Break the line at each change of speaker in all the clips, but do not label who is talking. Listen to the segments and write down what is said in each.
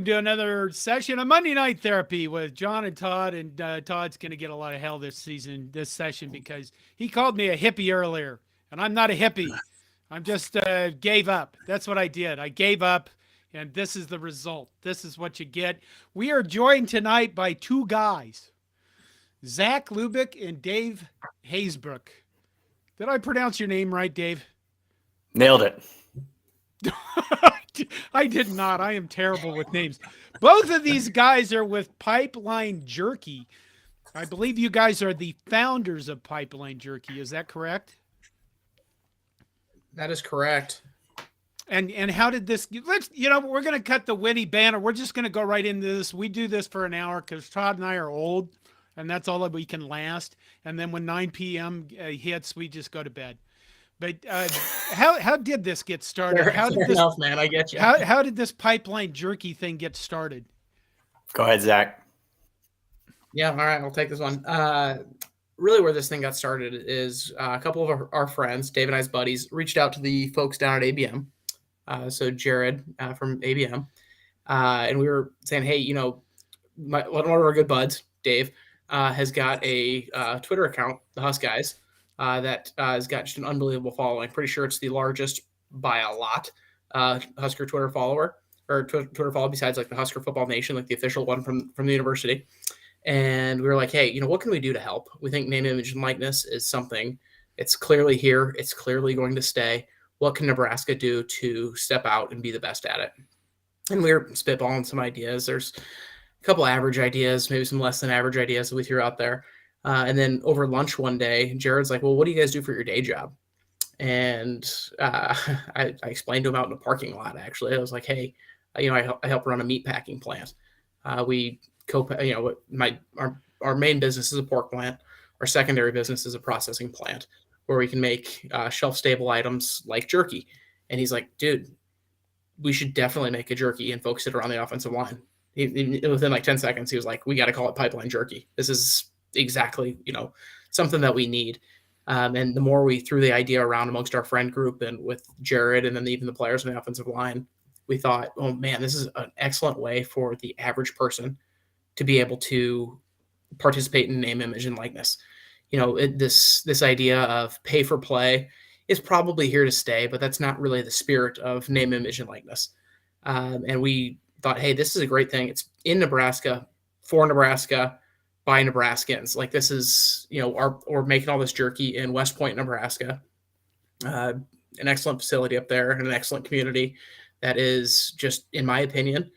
welcome to another session of Monday Night Therapy with John and Todd. And Todd's going to get a lot of hell this session, because he called me a hippie earlier, and I'm not a hippie. I'm just gave up. That's what I did. I gave up, and this is the result. This is what you get. We are joined tonight by two guys, Zach Lubeck and Dave Hasebroock. Did I pronounce your name right, Dave?
Nailed it.
I did not. I am terrible with names. Both of these guys are with Pipeline Jerky. I believe you guys are the founders of Pipeline Jerky. Is that correct?
That is correct.
And how did this? We're going to cut the witty banner. We're just going to go right into this. We do this for an hour because Todd and I are old, and that's all that we can last. And then when 9 p.m. Hits, we just go to bed. But how did this get started?
Fair enough, man. I get you.
How did this Pipeline Jerky thing get started?
Go ahead, Zach.
Yeah, all right. I'll take this one. Really, where this thing got started is a couple of our friends, Dave and I's buddies, reached out to the folks down at ABM. So Jared from ABM, and we were saying, hey, one of our good buds, Dave, has got a Twitter account, the Husk Guys. That has got just an unbelievable following. Pretty sure it's the largest by a lot Husker Twitter follower or Twitter follow besides like the Husker Football Nation, like the official one from the university. And we were like, hey, what can we do to help? We think name, image, and likeness is something. It's clearly here. It's clearly going to stay. What can Nebraska do to step out and be the best at it? And we were spitballing some ideas. There's a couple average ideas, maybe some less than average ideas that we threw out there. And then over lunch one day, Jared's like, well, what do you guys do for your day job? And I explained to him out in the parking lot, actually. I was like, hey, I help run a meat packing plant. Our main business is a pork plant. Our secondary business is a processing plant where we can make shelf-stable items like jerky. And he's like, dude, we should definitely make a jerky and focus it around the offensive line. Within like 10 seconds, he was like, we got to call it Pipeline Jerky. This is exactly, something that we need. And the more we threw the idea around amongst our friend group and with Jared and then even the players on the offensive line, we thought, oh man, this is an excellent way for the average person to be able to participate in name, image, and likeness. This idea of pay for play is probably here to stay, but that's not really the spirit of name, image, and likeness. And we thought, hey, this is a great thing. It's in Nebraska, for Nebraska, by Nebraskans. Like this is, we're making all this jerky in West Point, Nebraska. An excellent facility up there and an excellent community that is just, in my opinion,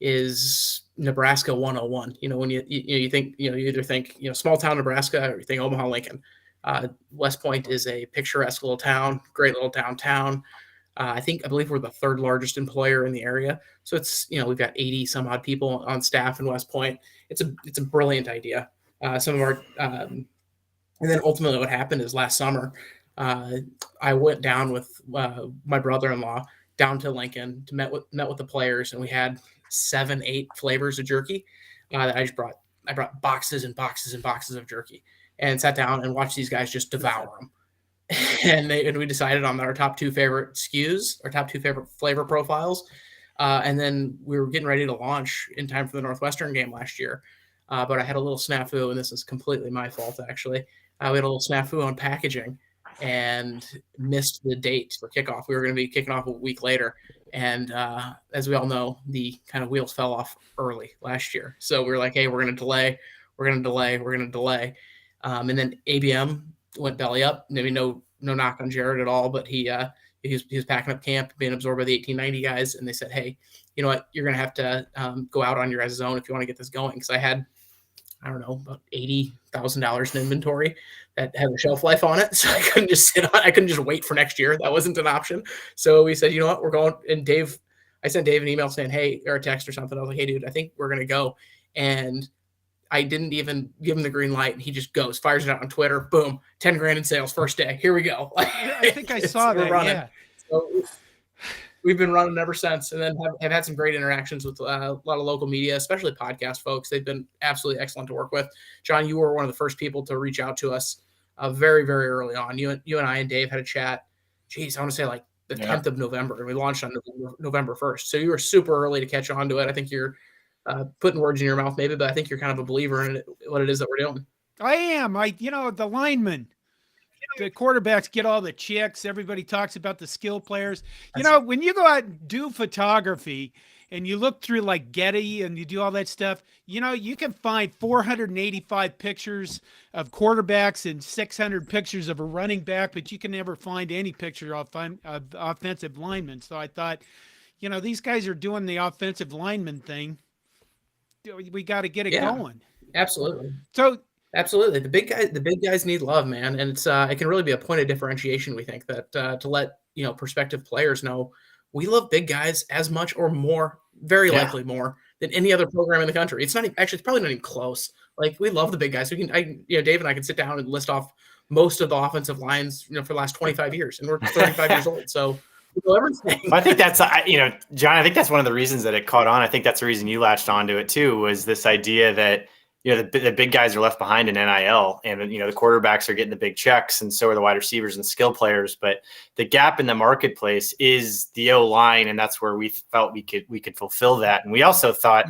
is Nebraska 101. When you think, you either think, small town Nebraska or you think Omaha, Lincoln. West Point is a picturesque little town, great little downtown. I believe we're the third largest employer in the area. So it's, we've got 80 some odd people on staff in West Point. It's a brilliant idea. Some of our, and then ultimately what happened is last summer, I went down with my brother-in-law down to Lincoln to met with the players, and we had 7-8 flavors of jerky that I brought boxes and boxes and boxes of jerky and sat down and watched these guys just devour them. And we decided on our top 2 favorite SKUs, our top 2 favorite flavor profiles. And then we were getting ready to launch in time for the Northwestern game last year. But I had a little snafu, and this is completely my fault, actually. We had a little snafu on packaging and missed the date for kickoff. We were going to be kicking off a week later. And as we all know, the kind of wheels fell off early last year. So we were like, hey, we're going to delay. And then ABM went belly up. Maybe no knock on Jared at all, but he was packing up camp, being absorbed by the 1890 guys, and they said, hey, you know what, you're going to have to go out on your guys' own if you want to get this going. Because I had, about $80,000 in inventory that had a shelf life on it, so I couldn't just wait for next year. That wasn't an option. So we said, you know what, we're going. And I sent Dave an email saying, hey, or a text or something. I was like, hey, dude, I think we're going to go. And I didn't even give him the green light, and he just fires it out on Twitter. Boom, 10 grand in sales first day. Here we go.
I think I saw that.
Running.
Yeah.
So we've been running ever since, and then have had some great interactions with a lot of local media, especially podcast folks. They've been absolutely excellent to work with. John, you were one of the first people to reach out to us very, very early on. You and I and Dave had a chat. Geez, I want to say like the
Yeah.
10th of November, and we launched on November 1st. So you were super early to catch on to it. I think you're putting words in your mouth maybe, but I think you're kind of a believer in what it is that we're doing.
I am. The linemen, the quarterbacks get all the chicks. Everybody talks about the skill players. When you go out and do photography and you look through like Getty and you do all that stuff, you can find 485 pictures of quarterbacks and 600 pictures of a running back, but you can never find any picture of offensive linemen. So I thought, these guys are doing the offensive lineman thing. We got to get it going.
Absolutely.
So
absolutely, the big guys need love, man, and it can really be a point of differentiation. We think that to let prospective players know we love big guys as much or more, very likely more than any other program in the country. It's not actually, it's probably not even close. Like, we love the big guys. Dave and I can sit down and list off most of the offensive lines, for the last 25 years, and we're 35 years old, so. Everything.
I think that's, John, I think that's one of the reasons that it caught on. I think that's the reason you latched onto it too, was this idea that, the big guys are left behind in NIL, and, the quarterbacks are getting the big checks, and so are the wide receivers and skill players. But the gap in the marketplace is the O-line, and that's where we felt we could fulfill that. And we also thought,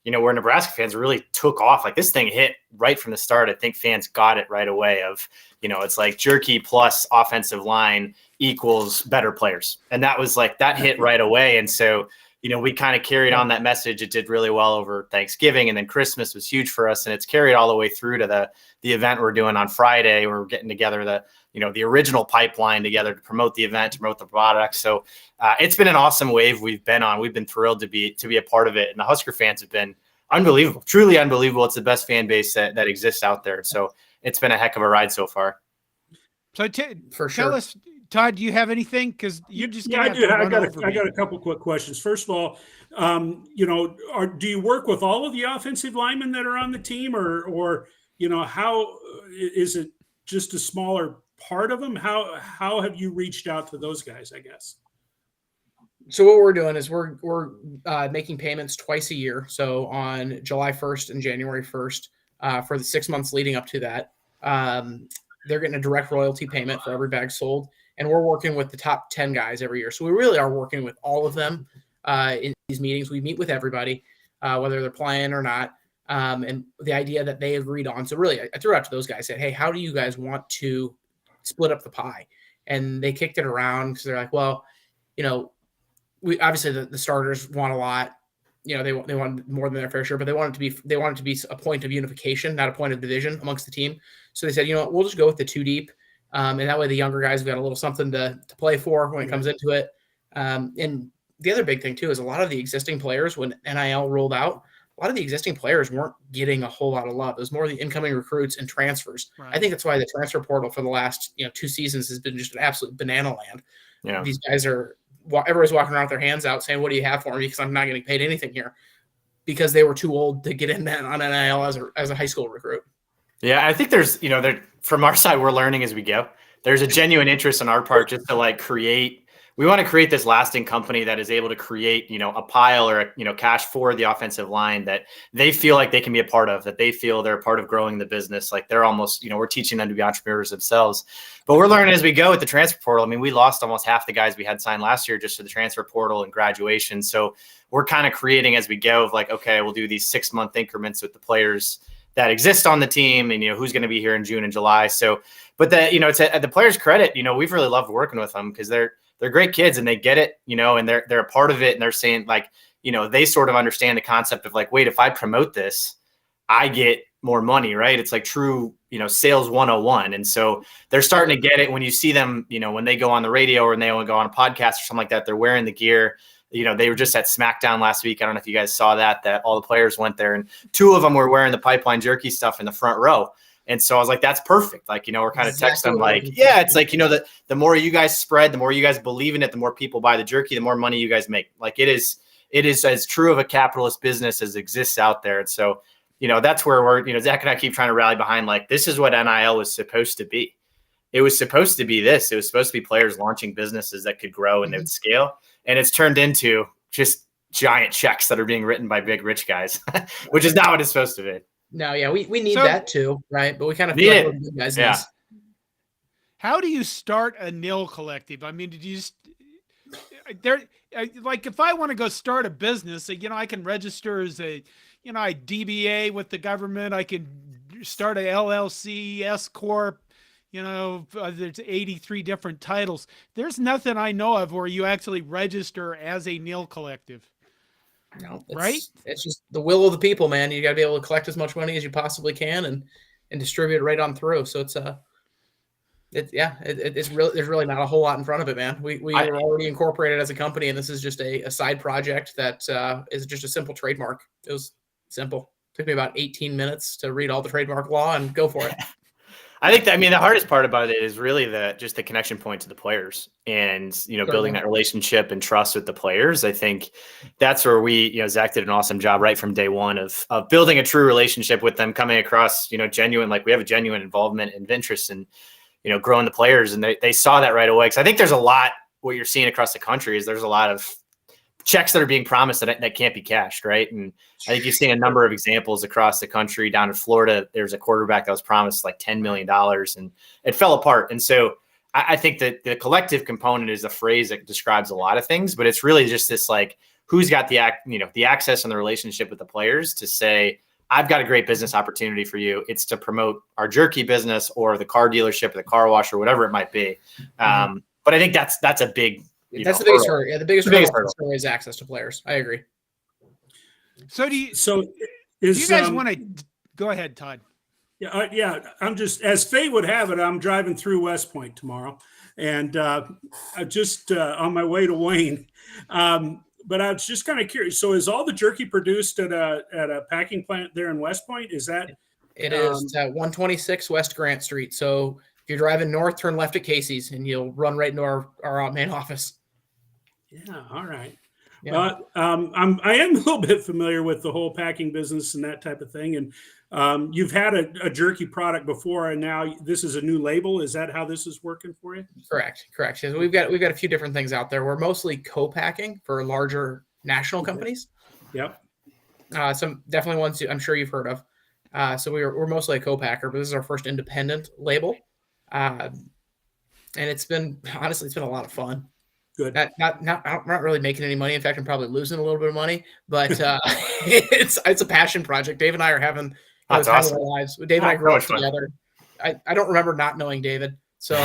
where Nebraska fans really took off, like this thing hit right from the start. I think fans got it right away of, it's like jerky plus offensive line equals better players. And that was like, that hit right away. And so, we kind of carried on that message. It did really well over Thanksgiving, and then Christmas was huge for us. And it's carried all the way through to the event we're doing on Friday. We're getting together the original Pipeline together to promote the event, to promote the product. So it's been an awesome wave we've been on. We've been thrilled to be a part of it. And the Husker fans have been unbelievable, truly unbelievable. It's the best fan base that exists out there. So it's been a heck of a ride so far.
So tell us, Todd, do you have anything? Because you're just
I do. I got a couple quick questions. First of all, do you work with all of the offensive linemen that are on the team, or how is it just a smaller part of them? How have you reached out to those guys, I guess?
So what we're doing is we're making payments twice a year. So on July 1st and January 1st, for the 6 months leading up to that, they're getting a direct royalty payment for every bag sold. And we're working with the top 10 guys every year. So we really are working with all of them in these meetings. We meet with everybody, whether they're playing or not. And the idea that they agreed on. So really, I threw out to those guys, said, hey, how do you guys want to split up the pie? And they kicked it around because they're like, well, we obviously the starters want a lot. They want more than their fair share, but they want it to be a point of unification, not a point of division amongst the team. So they said, we'll just go with the two deep. And that way the younger guys have got a little something to play for when it comes into it. And the other big thing too is a lot of the existing players, when NIL rolled out, a lot of the existing players weren't getting a whole lot of love. It was more the incoming recruits and transfers. Right. I think that's why the transfer portal for the last 2 seasons has been just an absolute banana land. Yeah. These guys everybody's walking around with their hands out saying, what do you have for me? Because I'm not getting paid anything here, because they were too old to get in that on NIL as a high school recruit.
Yeah, I think there's, from our side, we're learning as we go. There's a genuine interest on our part just to we want to create this lasting company that is able to create, a pile or, cash for the offensive line that they feel like they can be a part of, that they feel they're a part of growing the business. Like they're almost, we're teaching them to be entrepreneurs themselves. But we're learning as we go with the transfer portal. I mean, we lost almost half the guys we had signed last year just to the transfer portal and graduation. So we're kind of creating as we go of like, okay, we'll do these 6-month increments with the players that exist on the team, and who's going to be here in June and July. So, but it's at the players' credit. We've really loved working with them because they're great kids and they get it, and they're a part of it, and they're saying like, they sort of understand the concept of like, wait, if I promote this, I get more money, right? It's like true, sales 101. And so they're starting to get it when you see them, when they go on the radio or when they go on a podcast or something like that, they're wearing the gear. They were just at SmackDown last week. I don't know if you guys saw that all the players went there, and 2 of them were wearing the Pipeline Jerky stuff in the front row. And so I was like, that's perfect. Like, we're kind of texting them like, yeah, it's like, the more you guys spread, the more you guys believe in it, the more people buy the jerky, the more money you guys make. Like it is as true of a capitalist business as exists out there. And so, that's where we're, Zach and I keep trying to rally behind, like, this is what NIL was supposed to be. It was supposed to be this. It was supposed to be players launching businesses that could grow and they would scale. And it's turned into just giant checks that are being written by big rich guys, which is not what it's supposed to be.
No, yeah, we need that too, right? But we kind of feel like big guys.
How do you start a NIL collective? I mean, there, like if I want to go start a business, I can register as a, I DBA with the government. I can start a LLC, S corp. There's 83 different titles. There's nothing I know of where you actually register as a nil collective.
No,
right?
It's just the will of the people, man. You got to be able to collect as much money as you possibly can and distribute it right on through. So it's really, there's really not a whole lot in front of it, man. We were already incorporated as a company, and this is just a side project that is just a simple trademark. It was simple. It took me about 18 minutes to read all the trademark law and go for it.
I think the hardest part about it is really just the connection point to the players and, building that relationship and trust with the players. I think that's where Zach did an awesome job right from day one of building a true relationship with them, coming across, genuine, like we have a genuine involvement and interest in, growing the players. And they saw that right away. Cause I think there's a lot, what you're seeing across the country is there's a lot of checks that are being promised that can't be cashed. Right. And I think you've seen a number of examples across the country. Down in Florida, there's a quarterback that was promised like $10 million and it fell apart. And so I think that the collective component is a phrase that describes a lot of things, but it's really just this, like, who's got the access and the relationship with the players to say, I've got a great business opportunity for you. It's to promote our jerky business or the car dealership or the car wash or whatever it might be. But I think that's a big,
that's the biggest hurdle. Yeah, the biggest hurdle is access to players. I agree.
So do you guys want to go ahead, Todd?
Yeah. I'm just, as fate would have it, I'm driving through West Point tomorrow, and I'm just on my way to Wayne. But I was just kind of curious. So is all the jerky produced at a packing plant there in West Point? Is that?
It is at 126 West Grant Street. So if you're driving north, turn left at Casey's, and you'll run right into our main office.
Yeah. All right.
Yeah.
I am a little bit familiar with the whole packing business and that type of thing. And you've had a jerky product before, and now this is a new label. Is that how this is working for you?
Correct. So we've got a few different things out there. We're mostly co-packing for larger national companies.
Yep.
Some definitely ones I'm sure you've heard of. So we're mostly a co-packer, but this is our first independent label. And it's been a lot of fun.
Good.
I'm not really making any money. In fact, I'm probably losing a little bit of money, but it's a passion project. Dave and I are having the time of our lives. Dave and I grew up together. I don't remember not knowing David. So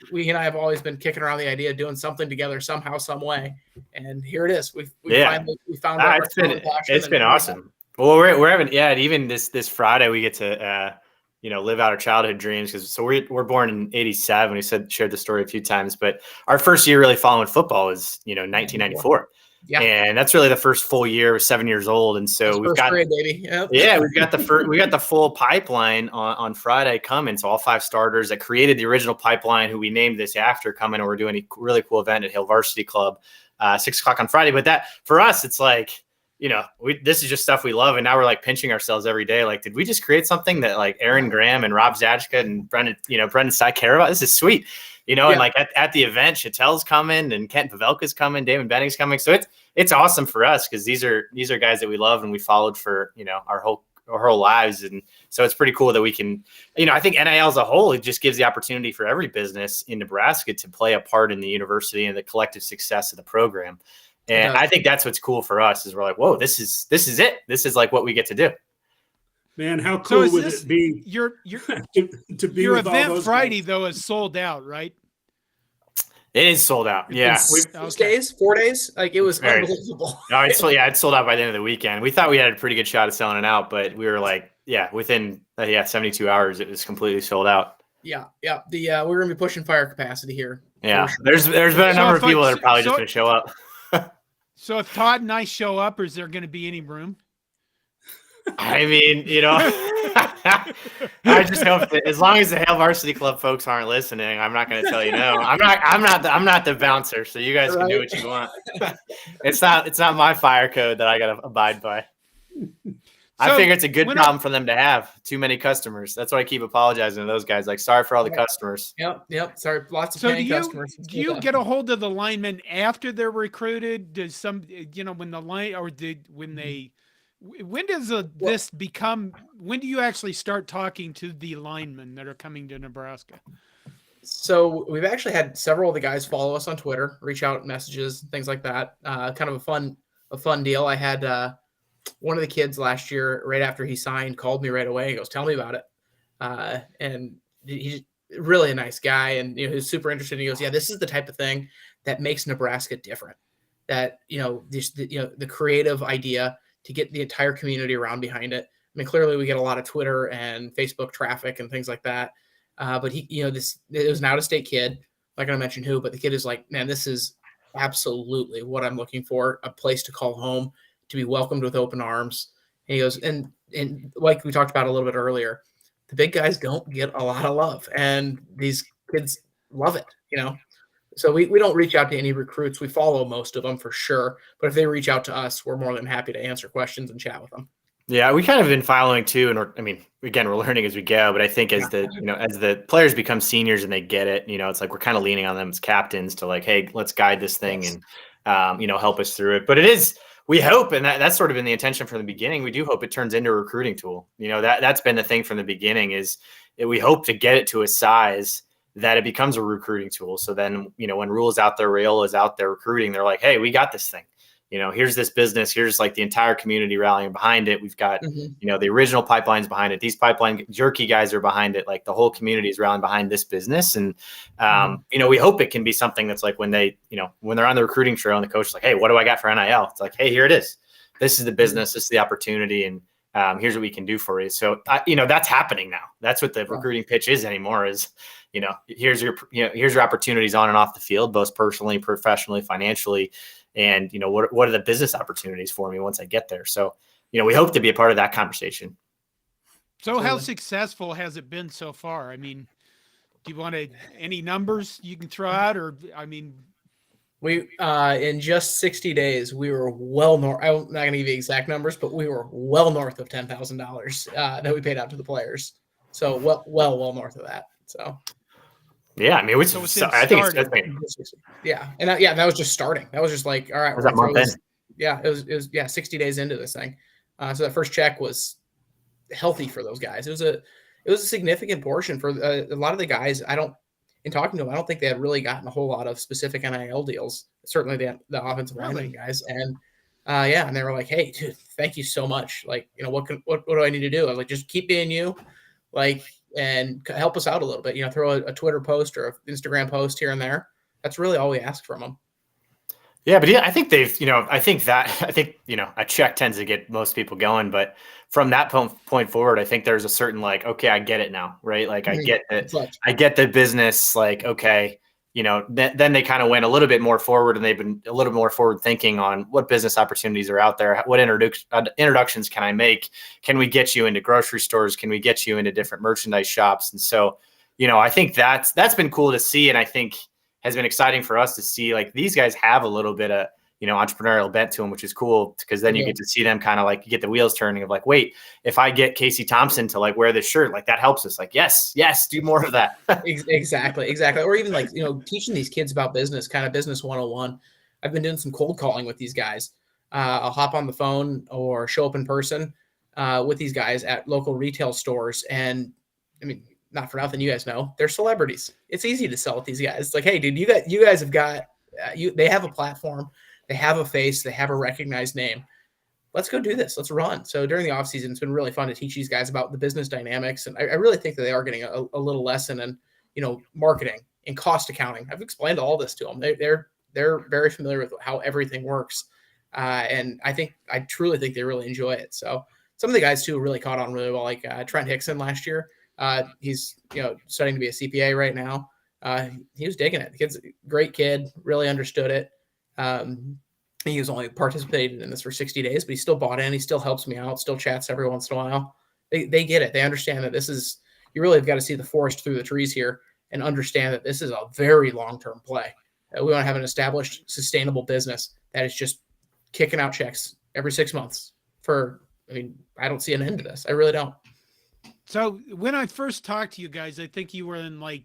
he and I have always been kicking around the idea of doing something together somehow, some way. And here it is. We found out.
It's been awesome. Well, we're having, even this Friday, we get to, live out our childhood dreams. So we're born in 87. We shared the story a few times, but our first year really following football was, 1994. Yeah. And that's really the first full year. We're 7 years old. And so we've got,
grade, baby. Yep.
Yeah, we got the full pipeline on Friday coming. So all 5 starters that created the original pipeline, who we named this after, coming, and we're doing a really cool event at Hill Varsity Club, 6:00 on Friday. But that for us, it's like, this is just stuff we love. And now we're like pinching ourselves every day. Like, did we just create something that like Aaron Graham and Rob Zachka and Brendan Stein care about? This is sweet, and like at the event, Chattel's coming and Kent Pavelka's coming, David Benning's coming. So it's awesome for us because these are guys that we love and we followed for, our whole lives. And so it's pretty cool that we can, I think NIL as a whole, it just gives the opportunity for every business in Nebraska to play a part in the university and the collective success of the program. And I think that's what's cool for us is we're like, whoa, this is it. This is like what we get to do.
Man, how cool would it be
to be your with event all those Friday guys? Though is sold out, right?
It is sold out. Yeah.
4 days. Like it was unbelievable.
No, it's sold out by the end of the weekend. We thought we had a pretty good shot of selling it out, but we were like, within 72 hours, it was completely sold out.
Yeah. We're going to be pushing fire capacity here.
Yeah. Sure. There's been a number of people that are probably just going to show up.
So if Todd and I show up, is there going to be any room?
I mean, I just hope that as long as the Hale Varsity Club folks aren't listening, I'm not going to tell you no. I'm not the bouncer, so you guys can do what you want. It's not my fire code that I got to abide by. I figure it's a good problem for them to have. Too many customers. That's why I keep apologizing to those guys. Like, sorry for all the customers.
Yep. Sorry, lots of paying customers.
Do you get a hold of the linemen after they're recruited? Does some, when the line or when does this become? When do you actually start talking to the linemen that are coming to Nebraska?
So we've actually had several of the guys follow us on Twitter, reach out messages, things like that. Kind of a fun deal. I had one of the kids last year, right after he signed, called me right away. He goes, "Tell me about it." And he's really a nice guy, and he's super interested. He goes, "Yeah, this is the type of thing that makes Nebraska different. That the creative idea to get the entire community around behind it. I mean, clearly we get a lot of Twitter and Facebook traffic and things like that. But it was an out-of-state kid, like I mentioned who, but the kid is like, man, this is absolutely what I'm looking for, a place to call home, to be welcomed with open arms." And he goes, and like we talked about a little bit earlier, the big guys don't get a lot of love, and these kids love it, So we don't reach out to any recruits. We follow most of them for sure, but if they reach out to us, we're more than happy to answer questions and chat with them.
Yeah, we kind of been following too, and again, we're learning as we go. But I think as the players become seniors and they get it, it's like we're kind of leaning on them as captains to like, hey, let's guide this thing and help us through it. But it is, we hope, and that's sort of been the intention from the beginning. We do hope it turns into a recruiting tool. That's been the thing from the beginning is we hope to get it to a size that it becomes a recruiting tool. So then, when Rule's out there, Rayola's out there recruiting, they're like, hey, we got this thing. Here's this business. Here's like the entire community rallying behind it. We've got, the original pipelines behind it. These Pipeline Jerky guys are behind it. Like the whole community is rallying behind this business. And, we hope it can be something that's like when they, when they're on the recruiting trail and the coach is like, hey, what do I got for NIL? It's like, hey, here it is. This is the business. This is the opportunity. And here's what we can do for you. So, that's happening now. That's what the recruiting pitch is anymore is, here's your opportunities on and off the field, both personally, professionally, financially. And, what are the business opportunities for me once I get there? So, we hope to be a part of that conversation.
So how successful has it been so far? I mean, do you want any numbers you can throw out
we, in just 60 days, we were well north. I'm not going to give you exact numbers, but we were well north of $10,000 that we paid out to the players. So well north of that. So.
Yeah, I think
that was just starting. That was just like, all right,
was that month in?
Yeah, it was 60 days into this thing. So that first check was healthy for those guys. It was a significant portion for a lot of the guys. In talking to them, I don't think they had really gotten a whole lot of specific NIL deals. Certainly the offensive lineman guys, and and they were like, hey, dude, thank you so much. Like, what do I need to do? I was like, just keep being you, like. And help us out a little bit, throw a Twitter post or an Instagram post here and there. That's really all we ask from them.
Yeah, but I think they've, I think a check tends to get most people going. But from that point forward, I think there's a certain like, okay, I get it now, right? Like I get it. I get the business. Like, okay, then they kind of went a little bit more forward and they've been a little more forward thinking on what business opportunities are out there. What introductions can I make? Can we get you into grocery stores? Can we get you into different merchandise shops? And so, I think that's been cool to see. And I think has been exciting for us to see like these guys have a little bit of, entrepreneurial bent to them, which is cool because then you get to see them kind of like you get the wheels turning of like, wait, if I get Casey Thompson to like wear this shirt, like that helps us. Like, yes, do more of that.
Exactly. Or even like, teaching these kids about business, kind of business 101. I've been doing some cold calling with these guys. I'll hop on the phone or show up in person with these guys at local retail stores. And I mean, not for nothing, you guys know they're celebrities. It's easy to sell with these guys. It's like, hey, dude, you guys have got they have a platform. They have a face. They have a recognized name. Let's go do this. Let's run. So during the off season, it's been really fun to teach these guys about the business dynamics. And I really think that they are getting a little lesson in, marketing and cost accounting. I've explained all this to them. They're very familiar with how everything works. And I truly think they really enjoy it. So some of the guys too really caught on really well, like Trent Hickson last year. He's, studying to be a CPA right now. He was digging it. The kid's a great kid, really understood it. He was only participated in this for 60 days, but he still bought in. He still helps me out, still chats every once in a while. They get it. They understand that you really have got to see the forest through the trees here and understand that this is a very long-term play. We want to have an established, sustainable business that is just kicking out checks every 6 months I don't see an end to this. I really don't.
So when I first talked to you guys, I think you were in like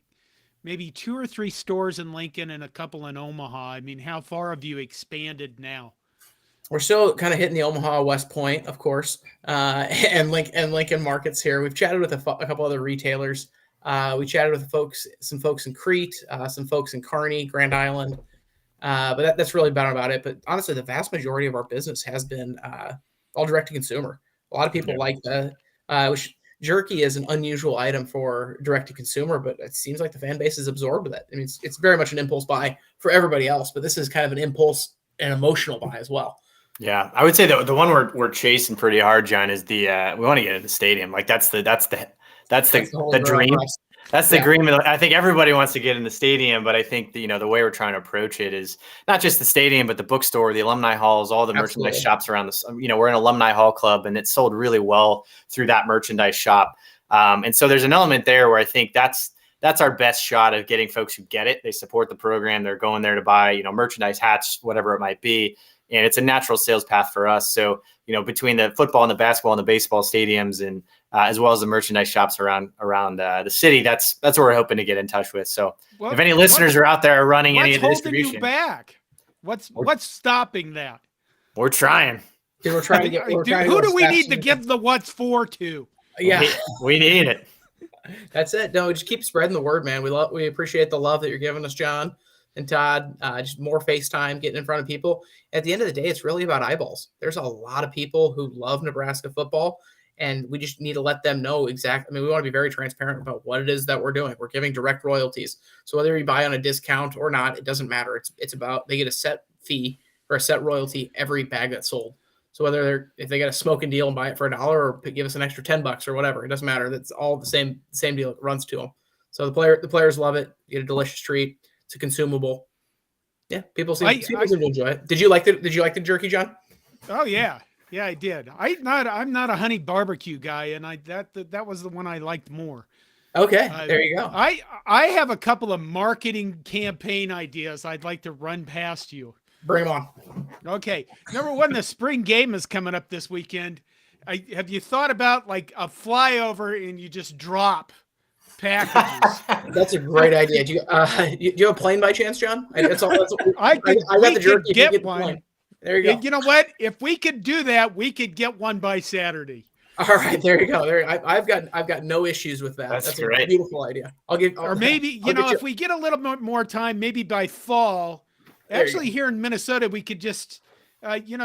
maybe 2 or 3 stores in Lincoln and a couple in Omaha. I mean, how far have you expanded now?
We're still kind of hitting the Omaha, West Point, of course, and Lincoln markets here. We've chatted with a couple other retailers. We chatted with some folks in Crete, some folks in Kearney, Grand Island. But that's really about it. But honestly, the vast majority of our business has been all direct to consumer. A lot of people like which jerky is an unusual item for direct to consumer, but it seems like the fan base is absorbed with it. I mean, it's very much an impulse buy for everybody else, but this is kind of an impulse and emotional buy as well.
Yeah, I would say the one we're chasing pretty hard, John, is we want to get in the stadium. Like that's the dream. That's the dream. I think everybody wants to get in the stadium, but I think the way we're trying to approach it is not just the stadium, but the bookstore, the alumni halls, all the merchandise shops around this. We're an alumni hall club, and it's sold really well through that merchandise shop. And so there's an element there where I think that's our best shot of getting folks who get it. They support the program. They're going there to buy, merchandise, hats, whatever it might be. And it's a natural sales path for us. So, between the football and the basketball and the baseball stadiums and as well as the merchandise shops around the city, that's what we're hoping to get in touch with. So if any listeners are out there running any of the distribution.
What's holding you back? What's stopping that?
We're trying.
We're trying to get.
Who do we need to give the what's for to?
Yeah,
we need it.
That's it. No, just keep spreading the word, man. We appreciate the love that you're giving us, John and Todd. Just more FaceTime, getting in front of people. At the end of the day, it's really about eyeballs. There's a lot of people who love Nebraska football, and we just need to let them know exactly. I mean, we want to be very transparent about what it is that we're doing. We're giving direct royalties. So whether you buy on a discount or not, it doesn't matter. It's about they get a set fee or a set royalty every bag that's sold. So if they get a smoking deal and buy it for $1 or give us an extra $10 or whatever, it doesn't matter. That's all the same deal. It runs to them. So the players love it. You get a delicious treat. It's a consumable. Yeah, people seem to enjoy it. Did you like the jerky, John?
Oh yeah, I did. I'm not a honey barbecue guy, and that was the one I liked more.
Okay, there you go.
I have a couple of marketing campaign ideas I'd like to run past you.
Bring them on.
Okay, number one, the spring game is coming up this weekend. Have you thought about like a flyover and you just drop packages?
That's a great idea. Do you have a plane by chance, John? I got the jerky.
Get one.
There you go.
And you know what? If we could do that, we could get one by Saturday.
All right, there you go. I've got no issues with that. That's a beautiful idea.
If we get a little bit more time, maybe by fall. Actually, here in Minnesota, we could just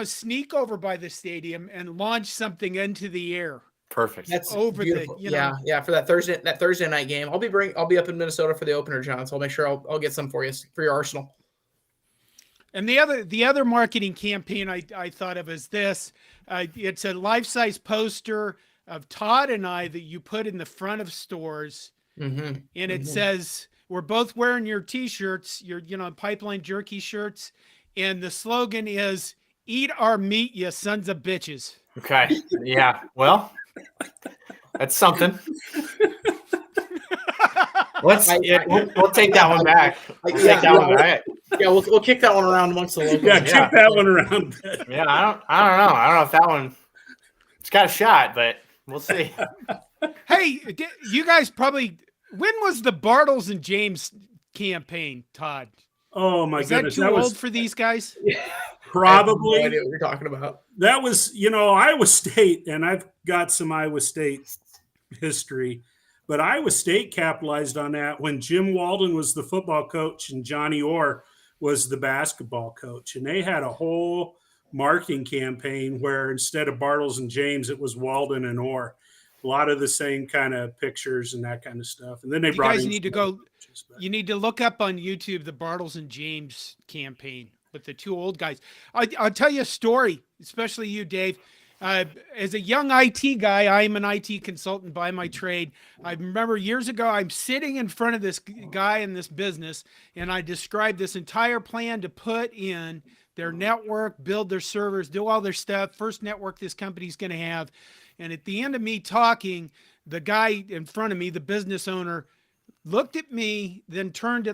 sneak over by the stadium and launch something into the air.
Perfect.
That's
over
beautiful. For that Thursday night game. I'll be up in Minnesota for the opener, John. So I'll make sure I'll get some for you for your arsenal.
And the other marketing campaign I thought of is this. It's a life-size poster of Todd and I that you put in the front of stores, and it says we're both wearing your T-shirts, your Pipeline Jerky shirts, and the slogan is "Eat our meat, you sons of bitches."
Okay. Yeah. Well. That's something. We'll take that one back.
We'll kick that one around amongst the locals.
Yeah, kick that one around.
Yeah, I don't know if that one. It's got a shot, but we'll see.
Hey, you guys probably. When was the Bartles and James campaign, Todd?
Oh my goodness,
that too old for these guys?
Probably.
I have no idea what you're talking about.
That was, Iowa State, and I've got some Iowa State history, but Iowa State capitalized on that when Jim Walden was the football coach and Johnny Orr was the basketball coach. And they had a whole marketing campaign where instead of Bartles and James, it was Walden and Orr. A lot of the same kind of pictures and that kind of stuff. And then they brought.
You need to look up on YouTube the Bartles and James campaign with the two old guys. I'll tell you a story, especially you, Dave. As a young IT guy, I'm an IT consultant by my trade. I remember years ago, I'm sitting in front of this guy in this business, and I described this entire plan to put in their network, build their servers, do all their stuff, first network this company's going to have. And at the end of me talking, the guy in front of me, the business owner, looked at me, then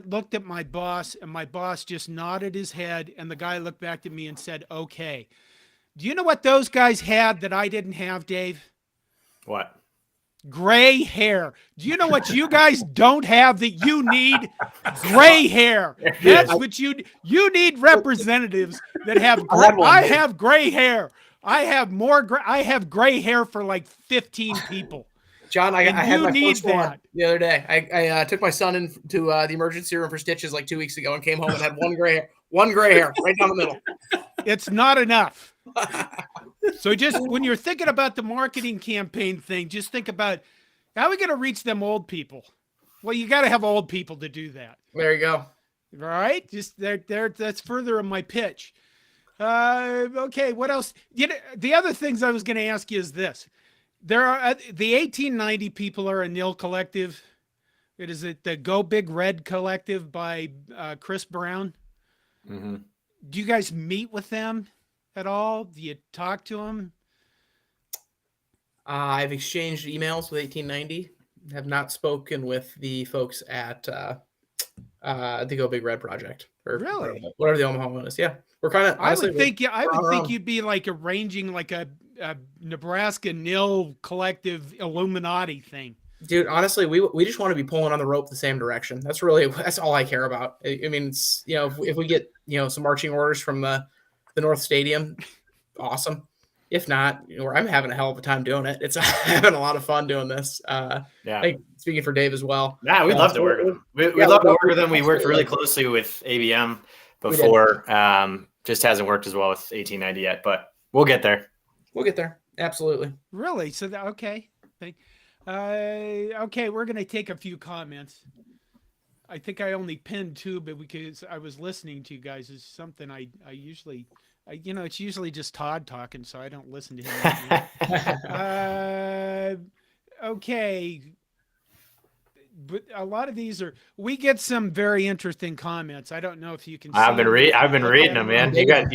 looked at my boss, and my boss just nodded his head, and the guy looked back at me and said, "Okay." Do you know what those guys had that I didn't have, Dave?
What?
Gray hair. Do you know what you guys don't have that you need? Gray hair. That's what you need representatives that have I have gray hair. I have gray hair for like 15 people.
John, I
And
had
you
my
need
first one
that.
the other day. I took my son into the emergency room for stitches like 2 weeks ago and came home and had one gray hair right down the middle.
It's not enough. So just when you're thinking about the marketing campaign thing, just think about how are we going to reach them old people? Well, you got to have old people to do that.
There you go.
All right. Just there. That's further in my pitch. Okay. What else? The other things I was going to ask you is this. There are the 1890 people are a nil collective. It is the Go Big Red collective by Chris Brown.
Mm-hmm.
Do you guys meet with them at all? Do you talk to them?
I've exchanged emails with 1890. Have not spoken with the folks at the Go Big Red project or
Really?
whatever the Omaha one is. Yeah, we're kind of.
I would think you'd be like arranging like a Nebraska nil collective Illuminati thing.
Dude, honestly, we just want to be pulling on the rope the same direction. That's all I care about. I mean, it's, if we get some marching orders from the North Stadium, awesome. If not, I'm having a hell of a time doing it. It's having a lot of fun doing this. Like, speaking for Dave as well.
Yeah, we'd love to work with them. We'd love to work with them. We worked really closely with ABM before. Just hasn't worked as well with 1890 yet, but we'll get there.
We'll get there. Absolutely.
Really? So okay. Okay, we're going to take a few comments. I think I only pinned 2, but because I was listening to you guys is something I usually, it's usually just Todd talking, so I don't listen to him. Okay. But a lot of these we get some very interesting comments. I don't know if you can see
I've been reading them, man. You got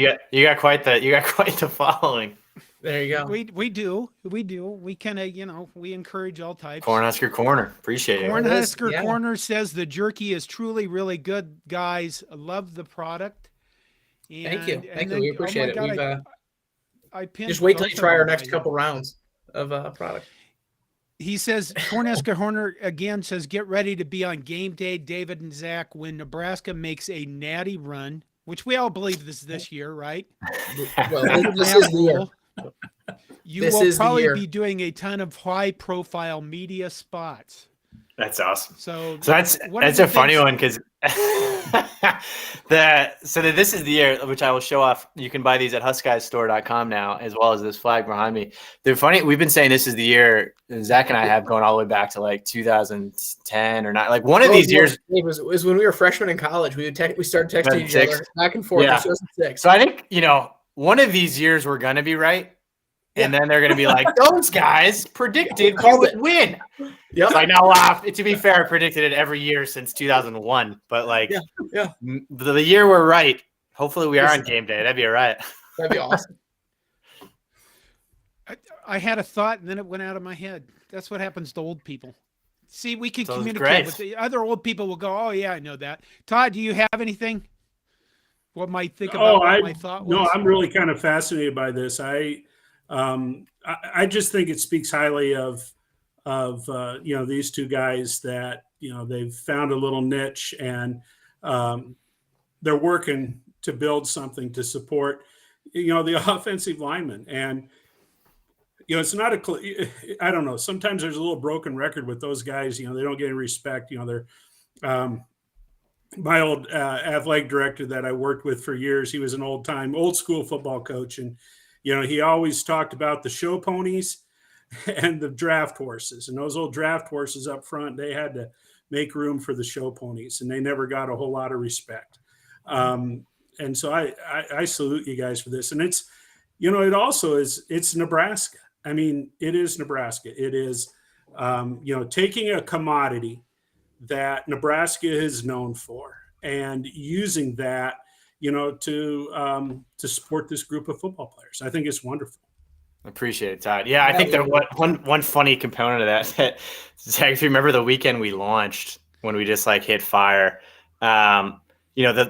quite the following.
There you go.
We do. We kind of, we encourage all types.
Cornhusker Corner. Appreciate it.
Cornhusker Corner says the jerky is truly really good, guys. I love the product.
Thank you. We appreciate it.
I pinned
just wait till you try our next couple rounds of product.
He says, Cornhusker Corner again says, get ready to be on game day, David and Zach, when Nebraska makes a natty run, which we all believe this year, right?
Well, this is the year.
You will probably be doing a ton of high-profile media spots.
That's awesome.
So
that's a funny one because this is the year, which I will show off. You can buy these at HuskGuysStore.com now, as well as this flag behind me. They're funny. We've been saying this is the year. Zach and I have going all the way back to like 2010 or not. Like one of these years
was when we were freshmen in college. We started texting each other back and forth.
Yeah.
2006.
So I think one of these years we're gonna be right. And then they're going to be like, those guys predicted you would win.
Yep.
So I now laugh. To be fair, I predicted it every year since 2001. But the year we're right, hopefully we are on game day. That'd be all right.
That'd be awesome.
I had a thought and then it went out of my head. That's what happens to old people. See, we can communicate
great.
with the other old people will go, oh, yeah, I know that. Todd, do you have anything? What might think about what my thought was?
No, I'm really kind of fascinated by this. I just think it speaks highly of these two guys that they've found a little niche and they're working to build something to support the offensive linemen. And it's not I don't know, sometimes there's a little broken record with those guys. They don't get any respect. They're my old athletic director that I worked with for years. He was an old school football coach, and he always talked about the show ponies and the draft horses. And those old draft horses up front, they had to make room for the show ponies, and they never got a whole lot of respect. And so I salute you guys for this. And it's, it also is, it's Nebraska. I mean, it is Nebraska. It is, taking a commodity that Nebraska is known for and using that, to support this group of football players. I think it's wonderful.
Appreciate it, Todd. Yeah, I think there one funny component of that, Zach, if you remember the weekend we launched when we just hit fire, the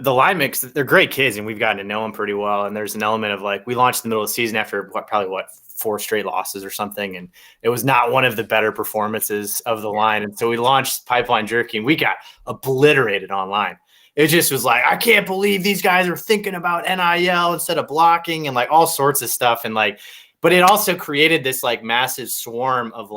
line mix, they're great kids and we've gotten to know them pretty well. And there's an element of we launched in the middle of the season after probably 4 straight losses or something. And it was not one of the better performances of the line. And so we launched Pipeline Jerky and we got obliterated online. It just was I can't believe these guys are thinking about NIL instead of blocking and all sorts of stuff. And but it also created this massive swarm of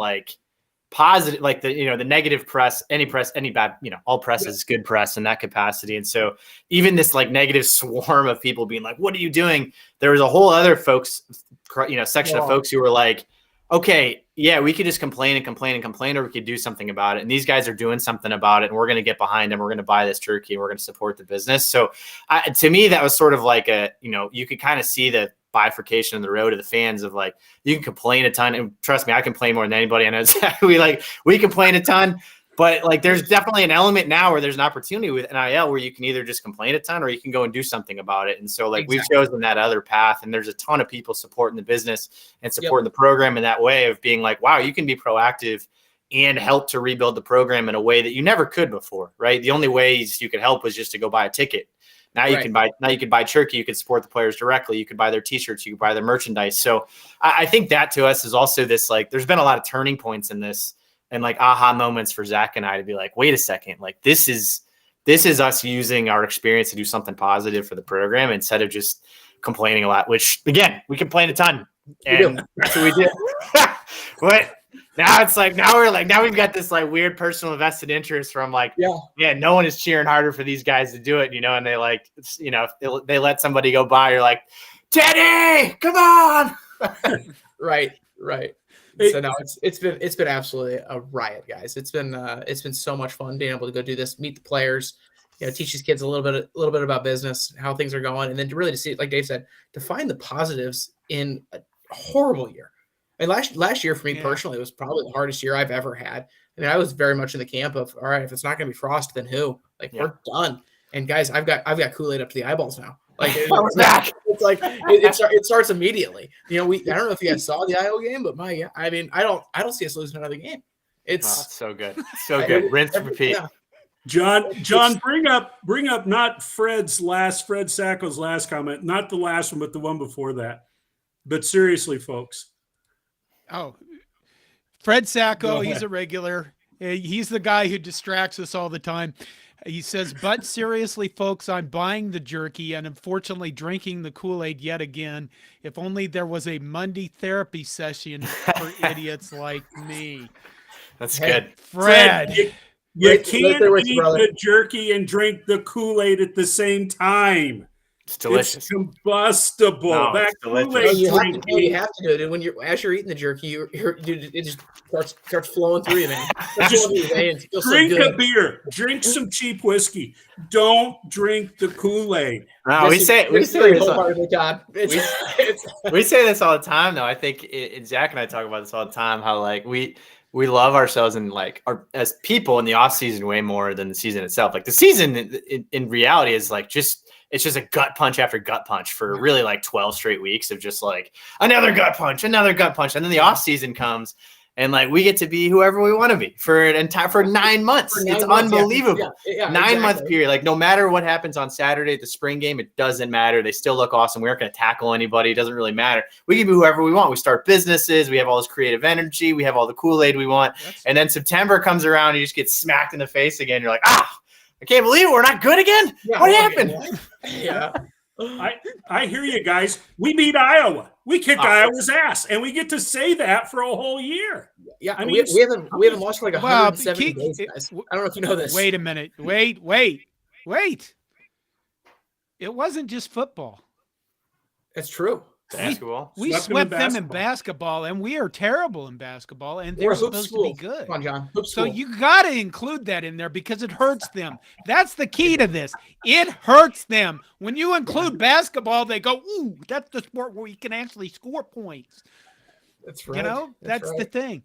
positive, like the negative press, any bad, all press is good press in that capacity. And so even this like negative swarm of people being like, what are you doing? There was a whole other section of folks who were like, okay, yeah, we could just complain, or we could do something about it. And these guys are doing something about it, and we're going to get behind them. We're going to buy this turkey, and we're going to support the business. So to me, that was sort of like you could kind of see the bifurcation in the road of the fans of like, you can complain a ton, and trust me, I complain more than anybody. I know we complain a ton, but like there's definitely an element now where there's an opportunity with NIL where you can either just complain a ton or you can go and do something about it. And so like we've chosen that other path, and there's a ton of people supporting the business and supporting the program in that way of being like, wow, you can be proactive and help to rebuild the program in a way that you never could before, right? The only ways you could help was just to go buy a ticket. Now you can buy turkey. You can support the players directly. You could buy their t-shirts. You could buy their merchandise. So I think that to us is also this, like, there's been a lot of turning points in this and like aha moments for Zach and I to be like, wait a second, like this is us using our experience to do something positive for the program instead of just complaining a lot, which again, we complain a ton. And that's what we did. But now it's like, now we've got this like weird personal vested interest from like, yeah, no one is cheering harder for these guys to do it, and they like, they let somebody go by, you're like, Teddy, come on.
Right. So no, it's been absolutely a riot, guys. It's been so much fun being able to go do this, meet the players, teach these kids a little bit about business, how things are going, and then to really to see, like Dave said, to find the positives in a horrible year. And last year for me personally, it was probably the hardest year I've ever had. I mean, I was very much in the camp of, all right, if it's not going to be Frost, then who? Like we're done. And guys, I've got Kool-Aid up to the eyeballs now. Like it's like it starts immediately. I don't know if you guys saw the Iowa game, but I don't see us losing another game. It's
so good, so good. Rinse and repeat.
John, bring up not Fred Sacco's last comment, not the last one, but the one before that. But seriously, folks.
Oh, Fred Sacco, he's a regular. He's the guy who distracts us all the time. He says, but seriously, folks, I'm buying the jerky and unfortunately drinking the Kool-Aid yet again. If only there was a Monday therapy session for idiots like me.
That's good.
Fred.
You can't eat the jerky and drink the Kool-Aid at the same time.
It's delicious.
It's combustible.
No,
that
Kool-Aid
you have to do it. And as you're eating the jerky, it just starts flowing through you, man.
Drink a beer. Drink some cheap whiskey. Don't drink the Kool-Aid.
No, we say this all the time, though. I think Zach and I talk about this all the time. How like we love ourselves and like as people in the off season way more than the season itself. Like the season in reality is like it's just a gut punch after gut punch for really like 12 straight weeks of just like another gut punch. And then the off season comes and like we get to be whoever we want to be for 9 months. It's unbelievable. 9-month period. Like no matter what happens on Saturday at the spring game, it doesn't matter. They still look awesome. We aren't going to tackle anybody. It doesn't really matter. We can be whoever we want. We start businesses. We have all this creative energy. We have all the Kool-Aid we want. And then September comes around and you just get smacked in the face again. You're like, I can't believe it. We're not good again. What happened?
Yeah.
I hear you guys. We beat Iowa. We kicked Iowa's ass, and we get to say that for a whole year.
Yeah, I mean, we haven't lost for like 170 days, guys. I don't know if you know this.
Wait a minute. Wait. It wasn't just football.
It's true.
Basketball.
We swept them in basketball, and we are terrible in basketball, and they're supposed to be good.
Come on, John.
So you got to include that in there because it hurts them. That's the key to this. It hurts them. When you include basketball, they go, ooh, that's the sport where you can actually score points.
That's right.
That's the thing.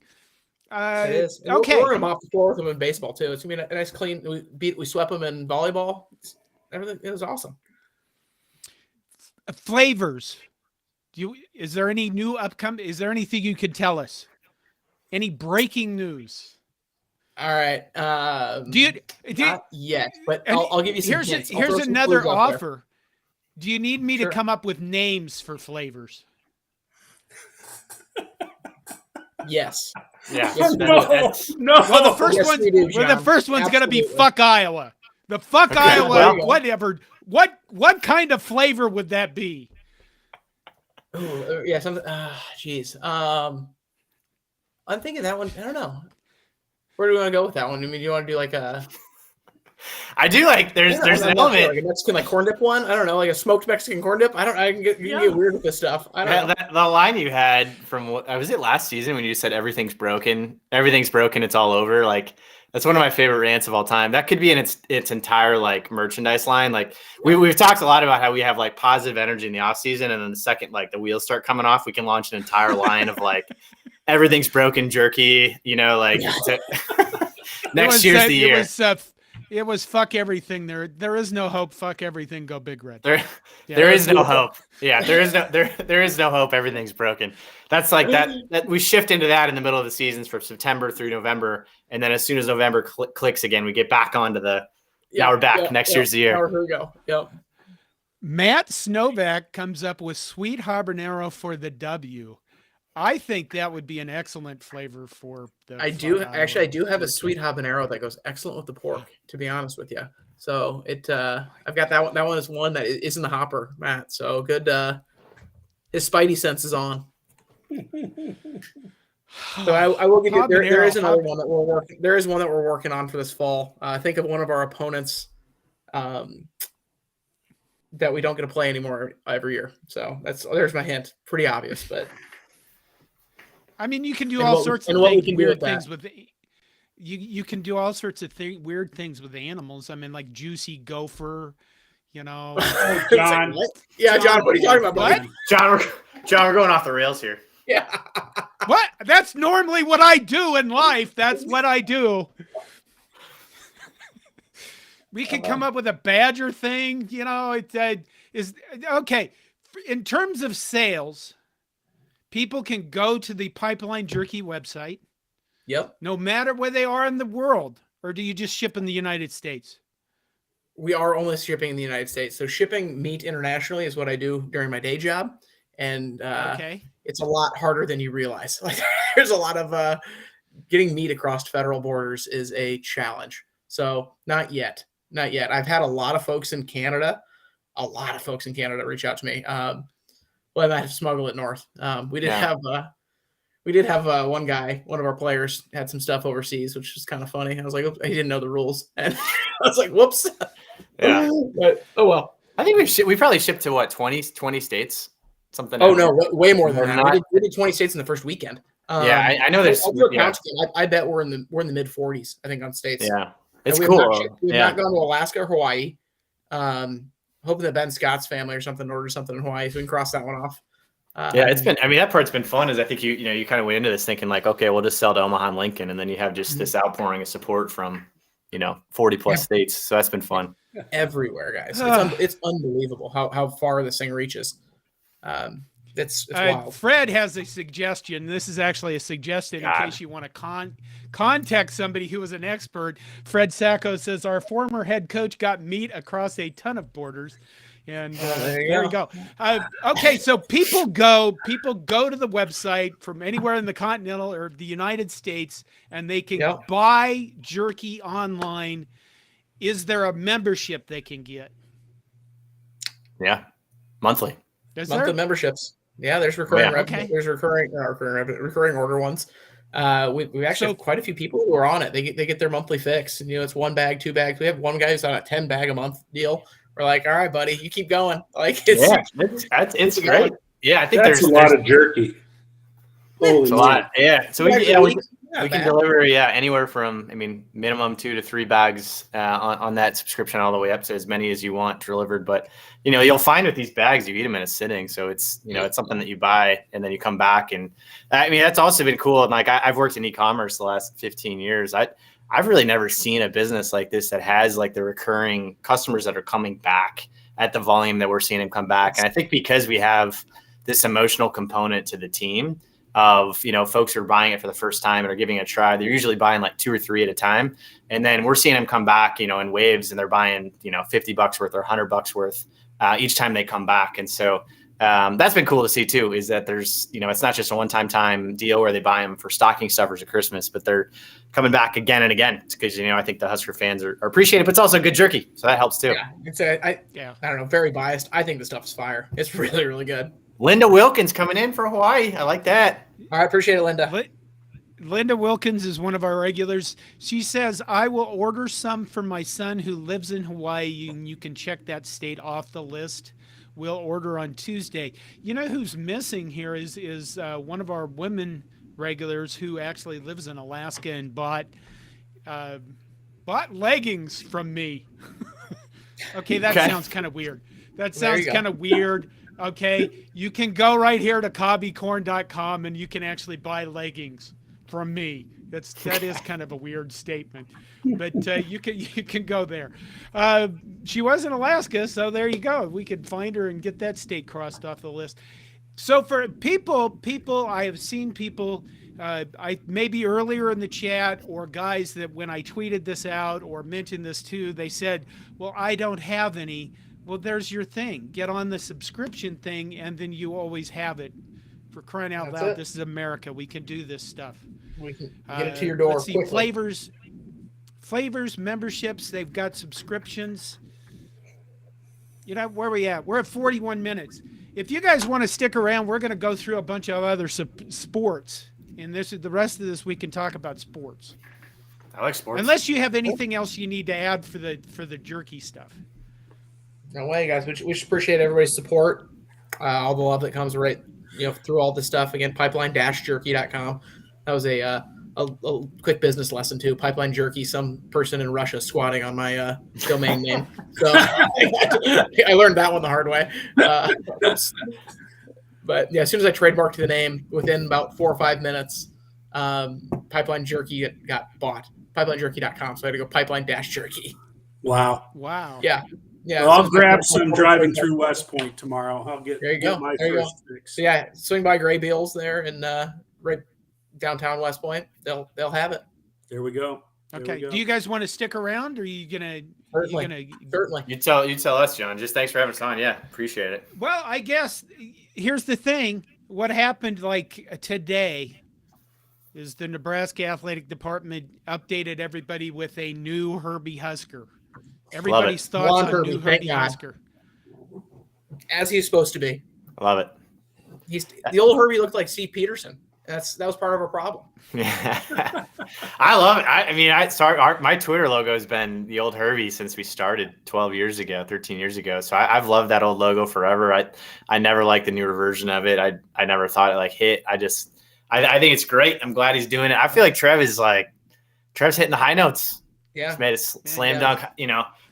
It is.
Okay.
We're going to mop the floor with them in baseball, too. It's going to be a nice, clean. We swept them in volleyball. Everything. It was awesome.
Flavors. Is there any new upcoming? Is there anything you could tell us? Any breaking news?
All right. Not yet, but I'll give you some hints.
Here's another offer. Do you need me to come up with names for flavors?
Yes.
Yeah.
No.
Well, the first one's going to be fuck Iowa. The fuck Iowa, whatever. What kind of flavor would that be?
Oh, yeah. Something. Geez. I'm thinking that one. I don't know. Where do we want to go with that one? I mean, do you want to do like a?
I do like there's an element
like a Mexican like corn dip one. I don't know, like a smoked Mexican corn dip. I can get weird with this stuff. I don't know.
The line you had from what was it last season when you said everything's broken, it's all over. Like that's one of my favorite rants of all time. That could be in its entire like merchandise line. Like we've talked a lot about how we have like positive energy in the off season, and then the second like the wheels start coming off, we can launch an entire line of like everything's broken jerky. Like next year's the year.
It was fuck everything. There is no hope. Fuck everything. Go Big Red.
There is no hope. Yeah, there is no hope. Everything's broken. That's like that we shift into that in the middle of the seasons from September through November, and then as soon as November clicks again, we get back onto the. Now we're back. Next year's the year.
Now here we go. Yep.
Matt Snovac comes up with sweet habanero for the W. I think that would be an excellent flavor for the.
I do have a sweet habanero that goes excellent with the pork, to be honest with you. So I've got that one. That one is one that is in the hopper, Matt. So good. His spidey sense is on. So I will give you. There is another one that we're working. There is one that we're working on for this fall. Think of one of our opponents. That we don't get to play anymore every year. So there's my hint. Pretty obvious, but.
I mean, you can do all sorts of weird things with you can do all sorts of weird things with animals. I mean, like juicy gopher,
Oh, John.
Yeah, John, what are you talking about, buddy?
John, we're going off the rails here.
Yeah.
What? That's normally what I do in life. That's what I do. We could come up with a badger thing, it is okay. In terms of sales, people can go to the Pipeline Jerky website.
Yep.
No matter where they are in the world, or do you just ship in the United States?
We are only shipping in the United States. So shipping meat internationally is what I do during my day job. And it's a lot harder than you realize. Like there's a lot of getting meat across federal borders is a challenge. So not yet. I've had a lot of folks in Canada reach out to me. Well, I might have smuggled it north. We did have one guy, one of our players, had some stuff overseas, which was kind of funny. I was like, he didn't know the rules, and I was like, whoops.
Yeah.
But, oh well.
I think we probably shipped to what 20 states, something.
Oh no, way more than that. We did 20 states in the first weekend.
I know there's.
I bet we're in the mid 40s. I think on states.
Yeah, it's cool.
We've not gone to Alaska or Hawaii. Hoping that Ben Scott's family or something ordered something in Hawaii, so we can cross that one off.
It's been. I mean, that part's been fun. Is I think you kind of went into this thinking like, okay, we'll just sell to Omaha and Lincoln, and then you have just this outpouring of support from 40 plus states. So that's been fun.
Everywhere, guys. It's unbelievable how far this thing reaches. It's wild.
Fred has a suggestion. This is actually a suggestion in case you want to contact somebody who is an expert. Fred Sacco says our former head coach got meat across a ton of borders. And there you go. Okay, so people go to the website from anywhere in the continental or the United States, and they can buy jerky online. Is there a membership they can get?
Yeah, monthly
memberships. Yeah, there's recurring revenue. There's recurring order ones. We actually have quite a few people who are on it. They get their monthly fix. And, it's 1 bag, 2 bags. We have one guy who's on a 10 bag a month deal. We're like, all right, buddy, you keep going. Like
it's great. Yeah, I think
there's a lot of jerky.
It's a lot. Yeah. So we can deliver anywhere from minimum 2 to 3 bags on that subscription all the way up to as many as you want delivered. But you'll find with these bags you eat them in a sitting, so it's it's something that you buy and then you come back, and that's also been cool. And like I've worked in e-commerce the last 15 years. I've really never seen a business like this that has like the recurring customers that are coming back at the volume that we're seeing them come back. And I think because we have this emotional component to the team of, folks who are buying it for the first time and are giving it a try, they're usually buying like 2 or 3 at a time. And then we're seeing them come back, in waves, and they're buying, $50 worth or $100 worth each time they come back. And so that's been cool to see too, is that there's, it's not just a one-time deal where they buy them for stocking stuffers at Christmas, but they're coming back again and again. It's because, I think the Husker fans are appreciative, but it's also good jerky. So that helps too.
I don't know, very biased. I think the stuff is fire. It's really, really good.
Linda Wilkins coming in for Hawaii. I like that.
All right. Appreciate it, Linda.
Linda Wilkins is one of our regulars. She says, I will order some for my son who lives in Hawaii, and you can check that state off the list. We'll order on Tuesday. You know who's missing here is one of our women regulars who actually lives in Alaska and bought leggings from me. Okay, that sounds kind of weird. That sounds kind of weird. Okay, you can go right here to cobbycorn.com and you can actually buy leggings from me. That is kind of a weird statement, but you can go there. She was in Alaska, so there you go. We could find her and get that state crossed off the list. So for people, I have seen people. I maybe earlier in the chat or guys that when I tweeted this out or mentioned this too, they said, "Well, I don't have any." Well, there's your thing. Get on the subscription thing, and then you always have it. For crying out loud, this is America. We can do this stuff.
We can get it to your door.
Let's see, flavors, memberships. They've got subscriptions. You know, where are we at? We're at 41 minutes. If you guys want to stick around, we're going to go through a bunch of other sports. And the rest of this, we can talk about sports.
I like sports.
Unless you have anything else you need to add for the jerky stuff.
No way, guys. We should appreciate everybody's support, all the love that comes through all this stuff. Again, pipeline-jerky.com. That was a quick business lesson too. Pipeline Jerky, some person in Russia squatting on my domain name. So I learned that one the hard way. But yeah, as soon as I trademarked the name, within about 4 or 5 minutes, Pipeline Jerky got bought. Pipeline-jerky.com. So I had to go pipeline-jerky.
Wow.
Yeah.
Yeah,
well, I'll grab some driving through West Point tomorrow. I'll get my first fix.
So yeah, swing by Gray Beals there in right downtown West Point. They'll have it.
There we go.
Okay. Do you guys want to stick around, or are you gonna?
Certainly.
You tell us, John. Just thanks for having us on. Yeah, appreciate it.
Well, I guess here's the thing. What happened today is the Nebraska Athletic Department updated everybody with a new Herbie Husker. Everybody's thoughts on new Herbie Husker.
As he's supposed to be.
I love it.
The old Herbie looked like Steve Peterson. That was part of our problem.
Yeah, I love it. My Twitter logo has been the old Herbie since we started 13 years ago. So I've loved that old logo forever. I never liked the newer version of it. I never thought it hit. I think it's great. I'm glad he's doing it. I feel like Trev's hitting the high notes.
Yeah.
He's made a slam dunk,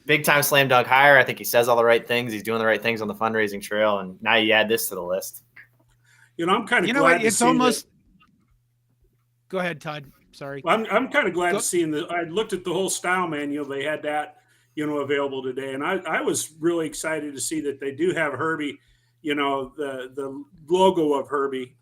big time slam dunk hire. I think he says all the right things. He's doing the right things on the fundraising trail. And now you add this to the list.
I'm kind of glad to see
almost. Go ahead, Todd. Sorry.
I'm kind of glad to see I looked at the whole style manual. They had that, available today. And I was really excited to see that they do have Herbie, the logo of Herbie,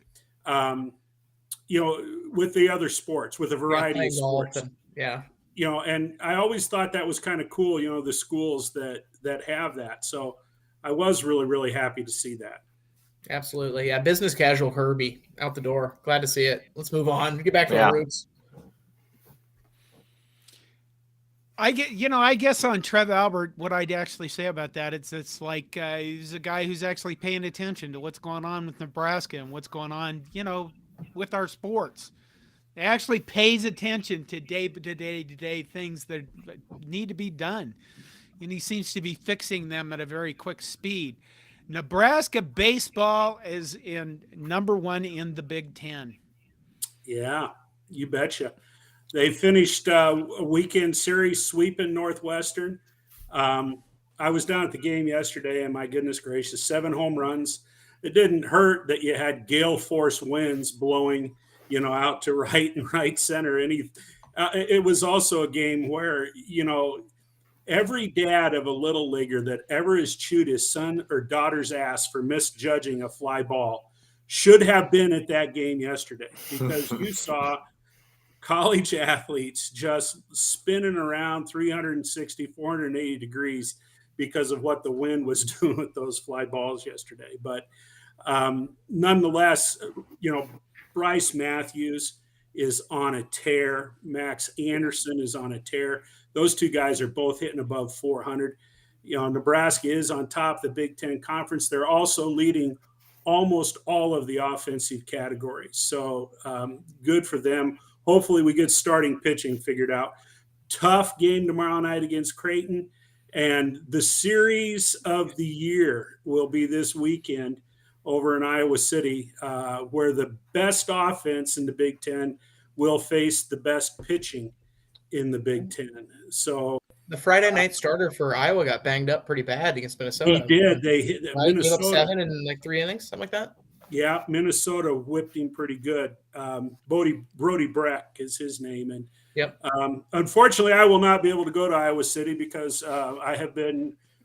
with the other sports, with a variety of sports.
Yeah.
And I always thought that was kind of cool, the schools that have that. So I was really, really happy to see that.
Absolutely. Yeah. Business casual Herbie out the door. Glad to see it. Let's move on. Get back to our roots.
I guess on Trev Albert, what I'd actually say about that, it's like he's a guy who's actually paying attention to what's going on with Nebraska and what's going on, with our sports. He actually pays attention to day things that need to be done. And he seems to be fixing them at a very quick speed. Nebraska baseball is in number 1 in the Big Ten.
Yeah, you betcha. They finished a weekend series sweeping Northwestern. I was down at the game yesterday, and my goodness gracious, 7 home runs. It didn't hurt that you had gale force winds blowing, out to right and right center. And it was also a game where, every dad of a little leaguer that ever has chewed his son or daughter's ass for misjudging a fly ball should have been at that game yesterday, because you saw college athletes just spinning around 360, 480 degrees because of what the wind was doing with those fly balls yesterday. But nonetheless, Bryce Matthews is on a tear. Max Anderson is on a tear. Those two guys are both hitting above 400. Nebraska is on top of the Big Ten Conference. They're also leading almost all of the offensive categories. So good for them. hopefully we get starting pitching figured out. Tough game tomorrow night against Creighton. And the series of the year will be this weekend over in Iowa City, where the best offense in the Big Ten will face the best pitching in the Big Ten. So
the Friday night starter for Iowa got banged up pretty bad against Minnesota.
He did. They hit
right? Minnesota. Gave up 7 in like 3 innings, something like that.
Yeah, Minnesota whipped him pretty good. Brody Breck is his name, and
yep.
Unfortunately, I will not be able to go to Iowa City because I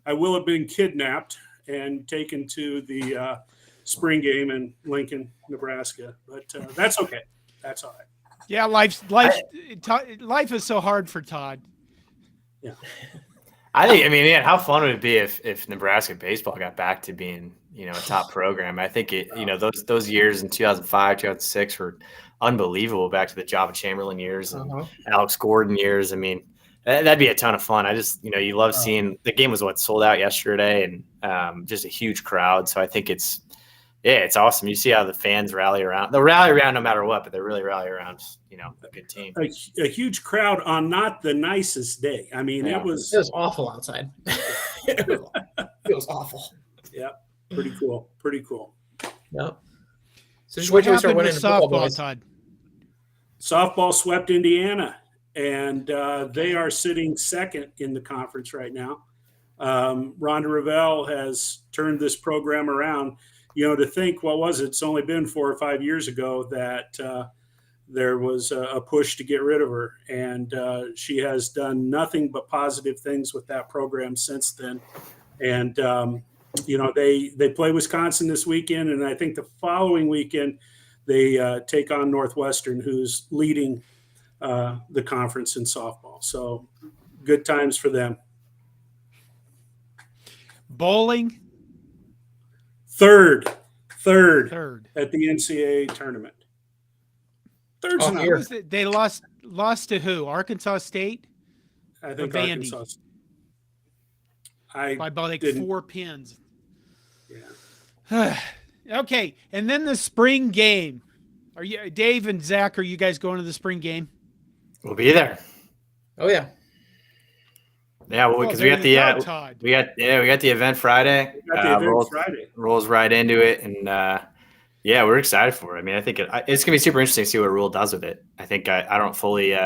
will have been kidnapped and taken to the spring game in Lincoln, Nebraska. But that's okay. That's all right.
Yeah, life is so hard for Todd.
Yeah.
I mean, how fun would it be if Nebraska baseball got back to being, a top program? I think those years in 2005, 2006 were unbelievable. Back to the Java Chamberlain years and Alex Gordon years. I mean, that'd be a ton of fun. I just, you love seeing the game was sold out yesterday and just a huge crowd. So I think it's awesome. You see how the fans rally around. They'll rally around no matter what, but they really rally around, a good team.
A huge crowd on not the nicest day. I mean, it was
awful outside. It was awful.
Yeah. Pretty cool.
Yeah. So just wait till we start winning
softball, Todd.
Softball swept Indiana, and they are sitting second in the conference right now. Rhonda Revelle has turned this program around. To think, what was it? It's only been 4 or 5 years ago that there was a push to get rid of her. And she has done nothing but positive things with that program since then. And, they play Wisconsin this weekend. And I think the following weekend they take on Northwestern, who's leading the conference in softball. So good times for them.
Bowling.
Third at the NCAA tournament.
They lost to who? Arkansas State?
I think
Vandy?
Arkansas.
By about 4 pins.
Yeah.
Okay, and then the spring game. Are you, Dave and Zach? Are you guys going to the spring game?
We'll be there.
Oh yeah.
Yeah, well, because we got the event Friday. Rolls right into it, and we're excited for it. I mean, I think it's gonna be super interesting to see what Rule does with it. I think I don't fully,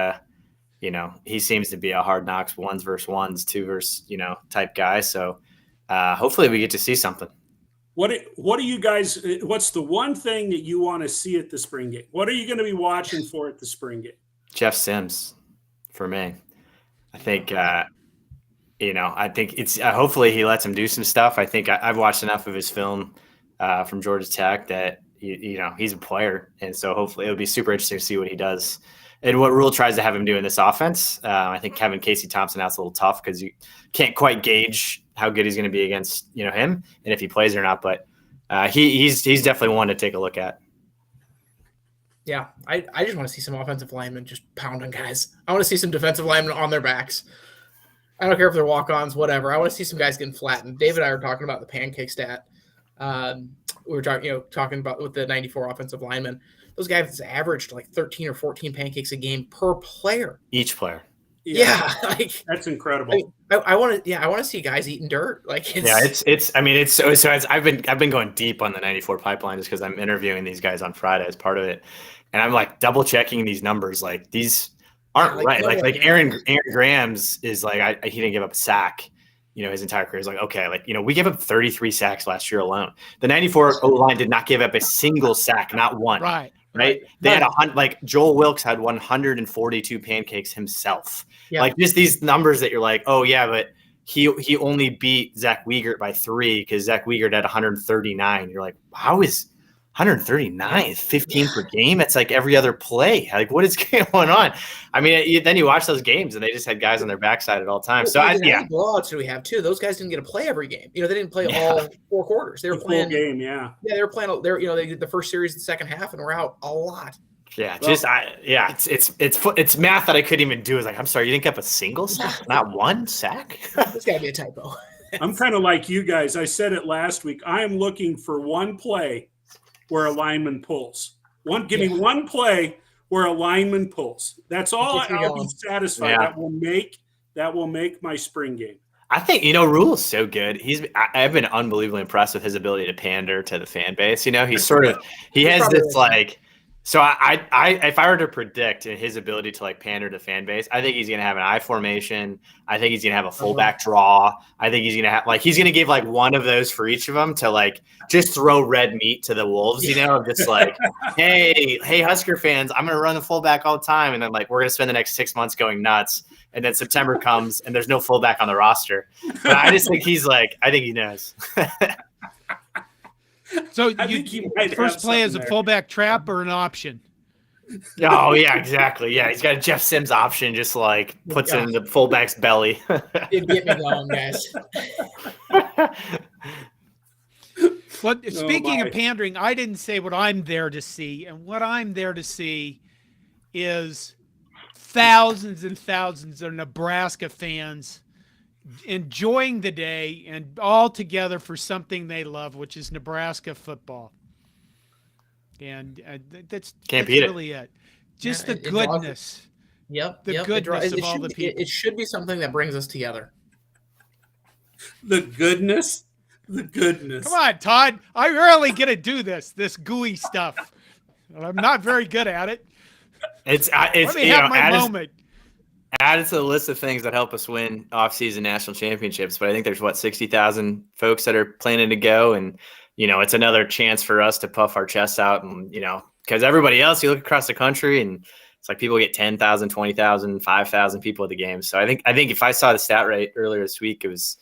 he seems to be a hard knocks 1s versus 1s, 2 versus type guy. So hopefully we get to see something.
What do you guys? What's the one thing that you want to see at the spring game? What are you going to be watching for at the spring game?
Jeff Sims, for me. I think. I think it's hopefully he lets him do some stuff. I think I've watched enough of his film from Georgia Tech that, he's a player. And so hopefully it'll be super interesting to see what he does and what Rule tries to have him do in this offense. I think Kevin Casey Thompson out's a little tough because you can't quite gauge how good he's going to be against, him and if he plays or not. But he's definitely one to take a look at.
Yeah, I just want to see some offensive linemen just pounding guys. I want to see some defensive linemen on their backs. I don't care if they're walk-ons, whatever. I want to see some guys getting flattened. David and I were talking about the pancake stat. We were talking about with the 94 offensive linemen. Those guys averaged like 13 or 14 pancakes a game per player.
Each player.
Yeah,
that's incredible.
I want to see guys eating dirt.
I've been going deep on the 94 pipeline just because I'm interviewing these guys on Friday as part of it, and I'm like double checking these numbers. Like these aren't right. Aaron Graham's is like he didn't give up a sack, his entire career. Is like, okay, we gave up 33 sacks last year alone. The 94 O-line did not give up a single sack, not one. Right. They had Joel Wilkes had 142 pancakes himself. Yeah. Just these numbers that you're like, oh yeah, but he only beat Zach Wiegert by 3 because Zach Wiegert had 139. You're like, how is 139, 15 per game? It's like every other play. Like, what is going on? I mean, then you watch those games and they just had guys on their backside at all times. So,
blowouts do we have too? Those guys didn't get to play every game. They didn't play all 4 quarters. They were playing
full game. Yeah,
they were playing. They did the first series, the second half, and we're out a lot.
Yeah, it's math that I couldn't even do. Is like, I'm sorry, you didn't get up a single sack, not one sack.
There's got to be a typo.
I'm kind of like you guys. I said it last week. I am looking for one play where a lineman pulls. Give me one play where a lineman pulls. That's all.
Get you
I'll be
going.
satisfied.
Yeah.
That will make my spring game.
I think, Rule's so good. I've been unbelievably impressed with his ability to pander to the fan base. He has this like, so if I were to predict his ability to like pander to fan base, I think he's going to have an I formation. I think he's going to have a fullback draw. I think he's going to have he's going to give like one of those for each of them to like just throw red meat to the wolves, just like, hey, Husker fans, I'm going to run the fullback all the time. And then like, we're going to spend the next 6 months going nuts. And then September comes and there's no fullback on the roster. But I just think I think he knows.
So you first play as a fullback trap or an option?
Oh yeah, exactly. Yeah, he's got a Jeff Sims option, just like puts it in the fullback's belly.
Get me going, guys.
But speaking of pandering, I didn't say what I'm there to see, and what I'm there to see is thousands and thousands of Nebraska fans enjoying the day and all together for something they love, which is Nebraska football. And that's really it. Just the goodness. The goodness of all the people.
It should be something that brings us together.
The goodness.
Come on, Todd. I rarely get to do this gooey stuff. I'm not very good at it.
Let me
have my moment.
Added to the list of things that help us win off-season national championships, but I think there's 60,000 folks that are planning to go, and it's another chance for us to puff our chests out, and because everybody else, you look across the country, and it's like people get 10,000, 20,000, 5,000 people at the game. So I think if I saw the stat rate earlier this week, it was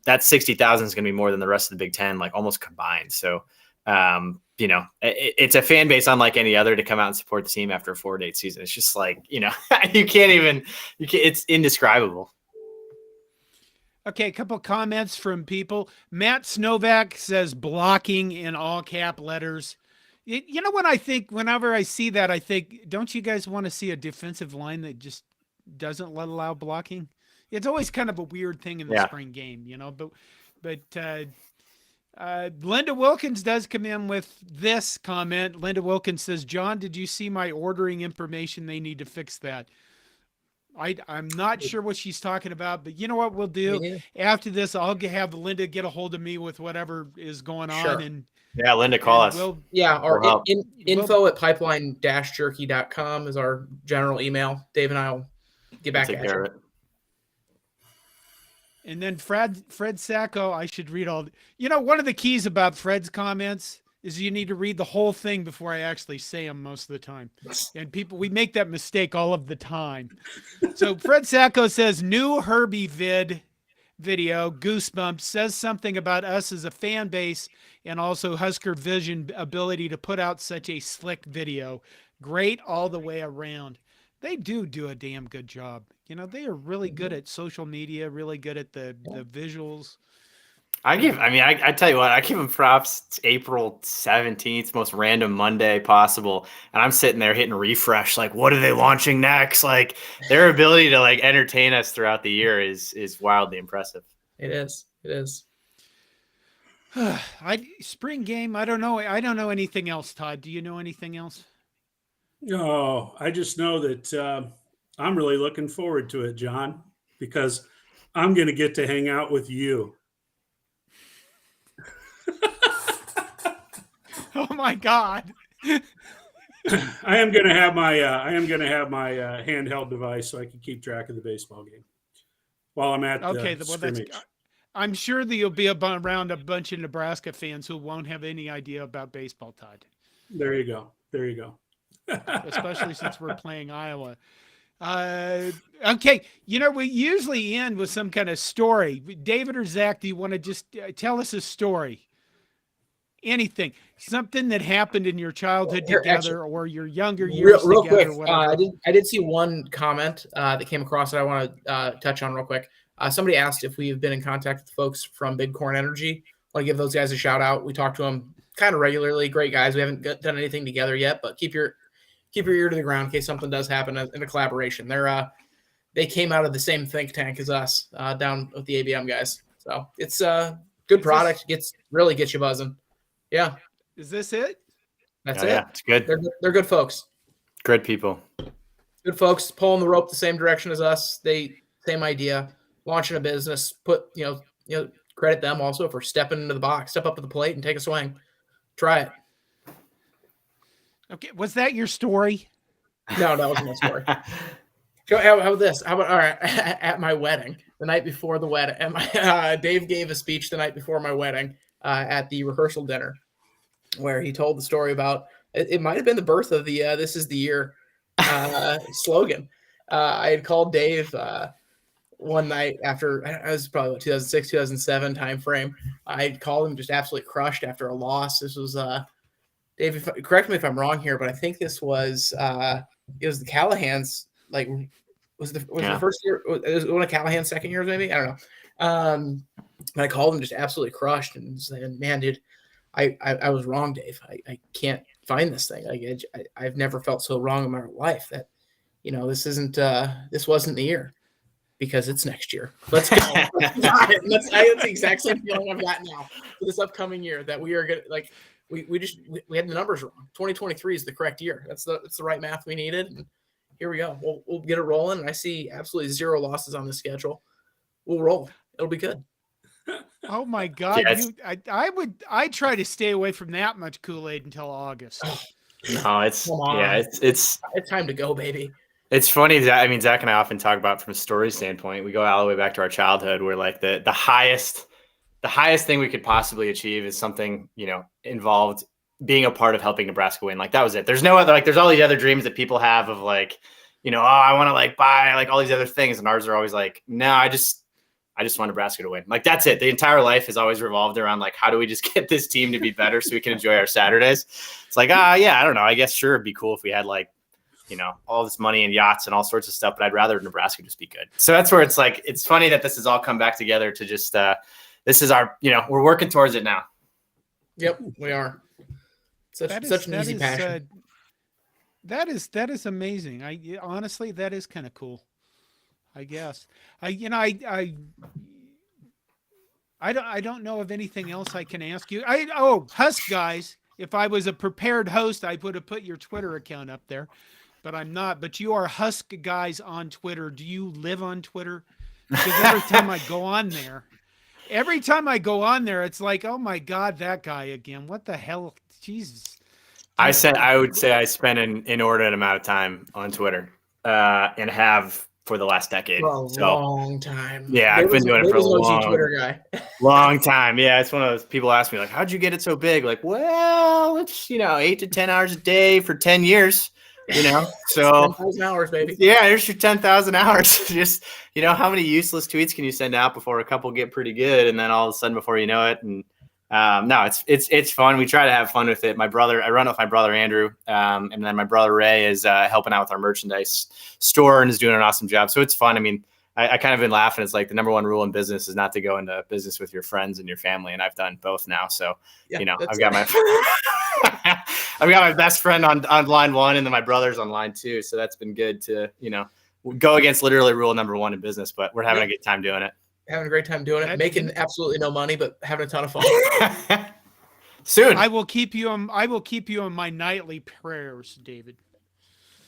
that 60,000 is going to be more than the rest of the Big Ten, like almost combined. So it's a fan base unlike any other to come out and support the team after a 4-day season. It's just like, it's indescribable.
Okay. A couple of comments from people. Matt Snovac says blocking in all cap letters. Whenever I see that, I think, don't you guys want to see a defensive line that just doesn't allow blocking? It's always kind of a weird thing in the spring game, but Linda Wilkins does come in with this comment. Linda Wilkins says, John, did you see my ordering information? They need to fix that. I'm not sure what she's talking about, but you know what we'll do? After this, I'll have Linda get a hold of me with whatever is going on.
Sure.
And
Linda, call us.
Info at pipeline-jerky.com is our general email. Dave and I will get back at you.
And then Fred Sacco, I should read all. One of the keys about Fred's comments is you need to read the whole thing before I actually say them most of the time. And we make that mistake all of the time. So Fred Sacco says, new Herbie video, Goosebumps, says something about us as a fan base and also Husker Vision ability to put out such a slick video. Great all the way around. They do a damn good job. They are really good at social media, really good at the visuals.
I tell you what, I give them props. It's April 17th, most random Monday possible. And I'm sitting there hitting refresh. Like, what are they launching next? Like, their ability to like entertain us throughout the year is wildly impressive.
It is.
Spring game. I don't know anything else, Todd. Do you know anything else?
No, I just know that I'm really looking forward to it, John, because I'm going to get to hang out with you.
Oh my God!
I am going to have my handheld device so I can keep track of the baseball game while I'm at the scrimmage.
I'm sure that you'll be around a bunch of Nebraska fans who won't have any idea about baseball, Todd.
There you go.
Especially since we're playing Iowa. Okay. We usually end with some kind of story. David or Zach, do you want to just tell us a story? Anything, something that happened in your childhood together or your younger years
real
together.
Quick, I did see one comment that came across that I want to touch on real quick. Somebody asked if we've been in contact with folks from Bighorn Energy. I want to give those guys a shout out. We talk to them kind of regularly. Great guys. We haven't done anything together yet, but keep your ear to the ground in case something does happen in a collaboration. They came out of the same think tank as us down with the ABM guys. So it's a good product. Gets you buzzing. Yeah.
Is this it?
That's it.
Yeah, it's good.
They're good folks.
Great people.
Good folks, pulling the rope the same direction as us. Same idea, launching a business. Credit them also for stepping into the box, step up to the plate, and take a swing. Try it.
Okay, was that your story?
No, that wasn't my story. How about this? How about all right? At my wedding, the night before the wedding, Dave gave a speech the night before my wedding at the rehearsal dinner, where he told the story about it might have been the birth of the "This is the year" slogan. I had called Dave one night after, it was probably 2006, 2007 time frame. I had called him just absolutely crushed after a loss. This was Dave. Correct me if I'm wrong here, but I think this was it was the Callahan's. Like, was the first year? Was one of Callahan's second years? Maybe, I don't know. And I called him just absolutely crushed and saying, "Man, dude, I was wrong, Dave. I can't find this thing. I've never felt so wrong in my life that, this wasn't the year, because it's next year. Let's go." That's the exact same feeling I've got now for this upcoming year, that we are gonna we had the numbers wrong. 2023 is the correct year. That's the right math we needed, and here we go. We'll get it rolling, and I see absolutely 0 losses on the schedule. We'll roll. It'll be good.
Oh my God!
Yeah,
I try to stay away from that much Kool-Aid until August.
No, it's
time to go, baby.
It's funny that, I mean, Zach and I often talk about, from a story standpoint, we go all the way back to our childhood, where like the highest thing we could possibly achieve is something, involved being a part of helping Nebraska win. Like, that was it. There's no other, like, there's all these other dreams that people have of like, I want to like buy like all these other things. And ours are always like, no, I just want Nebraska to win. Like, that's it. The entire life has always revolved around like, how do we just get this team to be better so we can enjoy our Saturdays? It's like, yeah, I don't know. I guess sure, it'd be cool if we had like, all this money and yachts and all sorts of stuff, but I'd rather Nebraska just be good. So that's where it's like, it's funny that this has all come back together to just, this is our, we're working towards it now.
Yep, we are. Such an easy passion.
That is amazing. Honestly, that is kind of cool. I guess I don't know of anything else I can ask you. Husk guys, if I was a prepared host, I would have put your Twitter account up there, but I'm not. But you are Husk guys on Twitter. Do you live on Twitter? Because every time I go on there, it's like, oh my God, that guy again. What the hell? Jesus.
I would say I spent an inordinate amount of time on Twitter, and have for the last decade.
For a long time.
Yeah, I've been doing it for a
Twitter guy.
long time. Yeah, it's one of those, people ask me like, how'd you get it so big? Like, well, it's 8 to 10 hours a day for 10 years. So
10,000 hours, baby.
Yeah, there's your 10,000 hours. Just, how many useless tweets can you send out before a couple get pretty good, and then all of a sudden before you know it? And no, it's fun. We try to have fun with it. I run with my brother Andrew, and then my brother Ray is helping out with our merchandise store and is doing an awesome job. So it's fun. I mean, I kind of been laughing. It's like the number one rule in business is not to go into business with your friends and your family, and I've done both now. So I've got my best friend on line one, and then my brother's on line two. So that's been good to go against literally rule number one in business, but we're having a good time doing it.
Having a great time doing it, making absolutely no money, but having a ton of fun.
Soon,
I will keep you on my nightly prayers, David.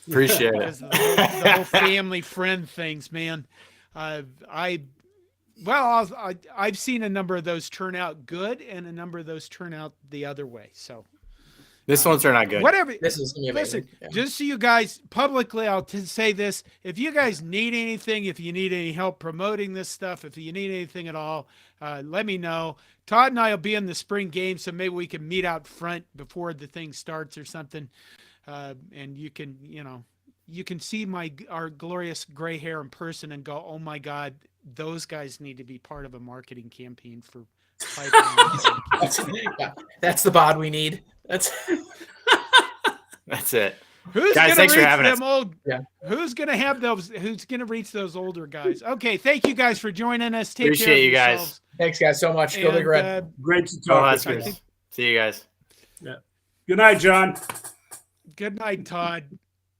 Appreciate it.
The whole family friend things, man. I've seen a number of those turn out good, and a number of those turn out the other way. So
this one's turned out good.
Whatever.
This is gonna be amazing.
Listen, just so you guys publicly, I'll say this: if you guys need anything, if you need any help promoting this stuff, if you need anything at all, let me know. Todd and I will be in the spring game, so maybe we can meet out front before the thing starts or something, and you can see our glorious gray hair in person and go, oh my God, those guys need to be part of a marketing campaign for Pipeline.
That's the bod we need. That's
it.
Who's
guys, thanks for having us.
Who's going to have those? Who's going to reach those older guys? Okay, thank you guys for joining us. Take
Appreciate
care of
you guys.
yourselves.
Thanks, guys, so much. Go Big Red.
Great to talk.
See you guys.
Yeah. Good night, John.
Good night, Todd.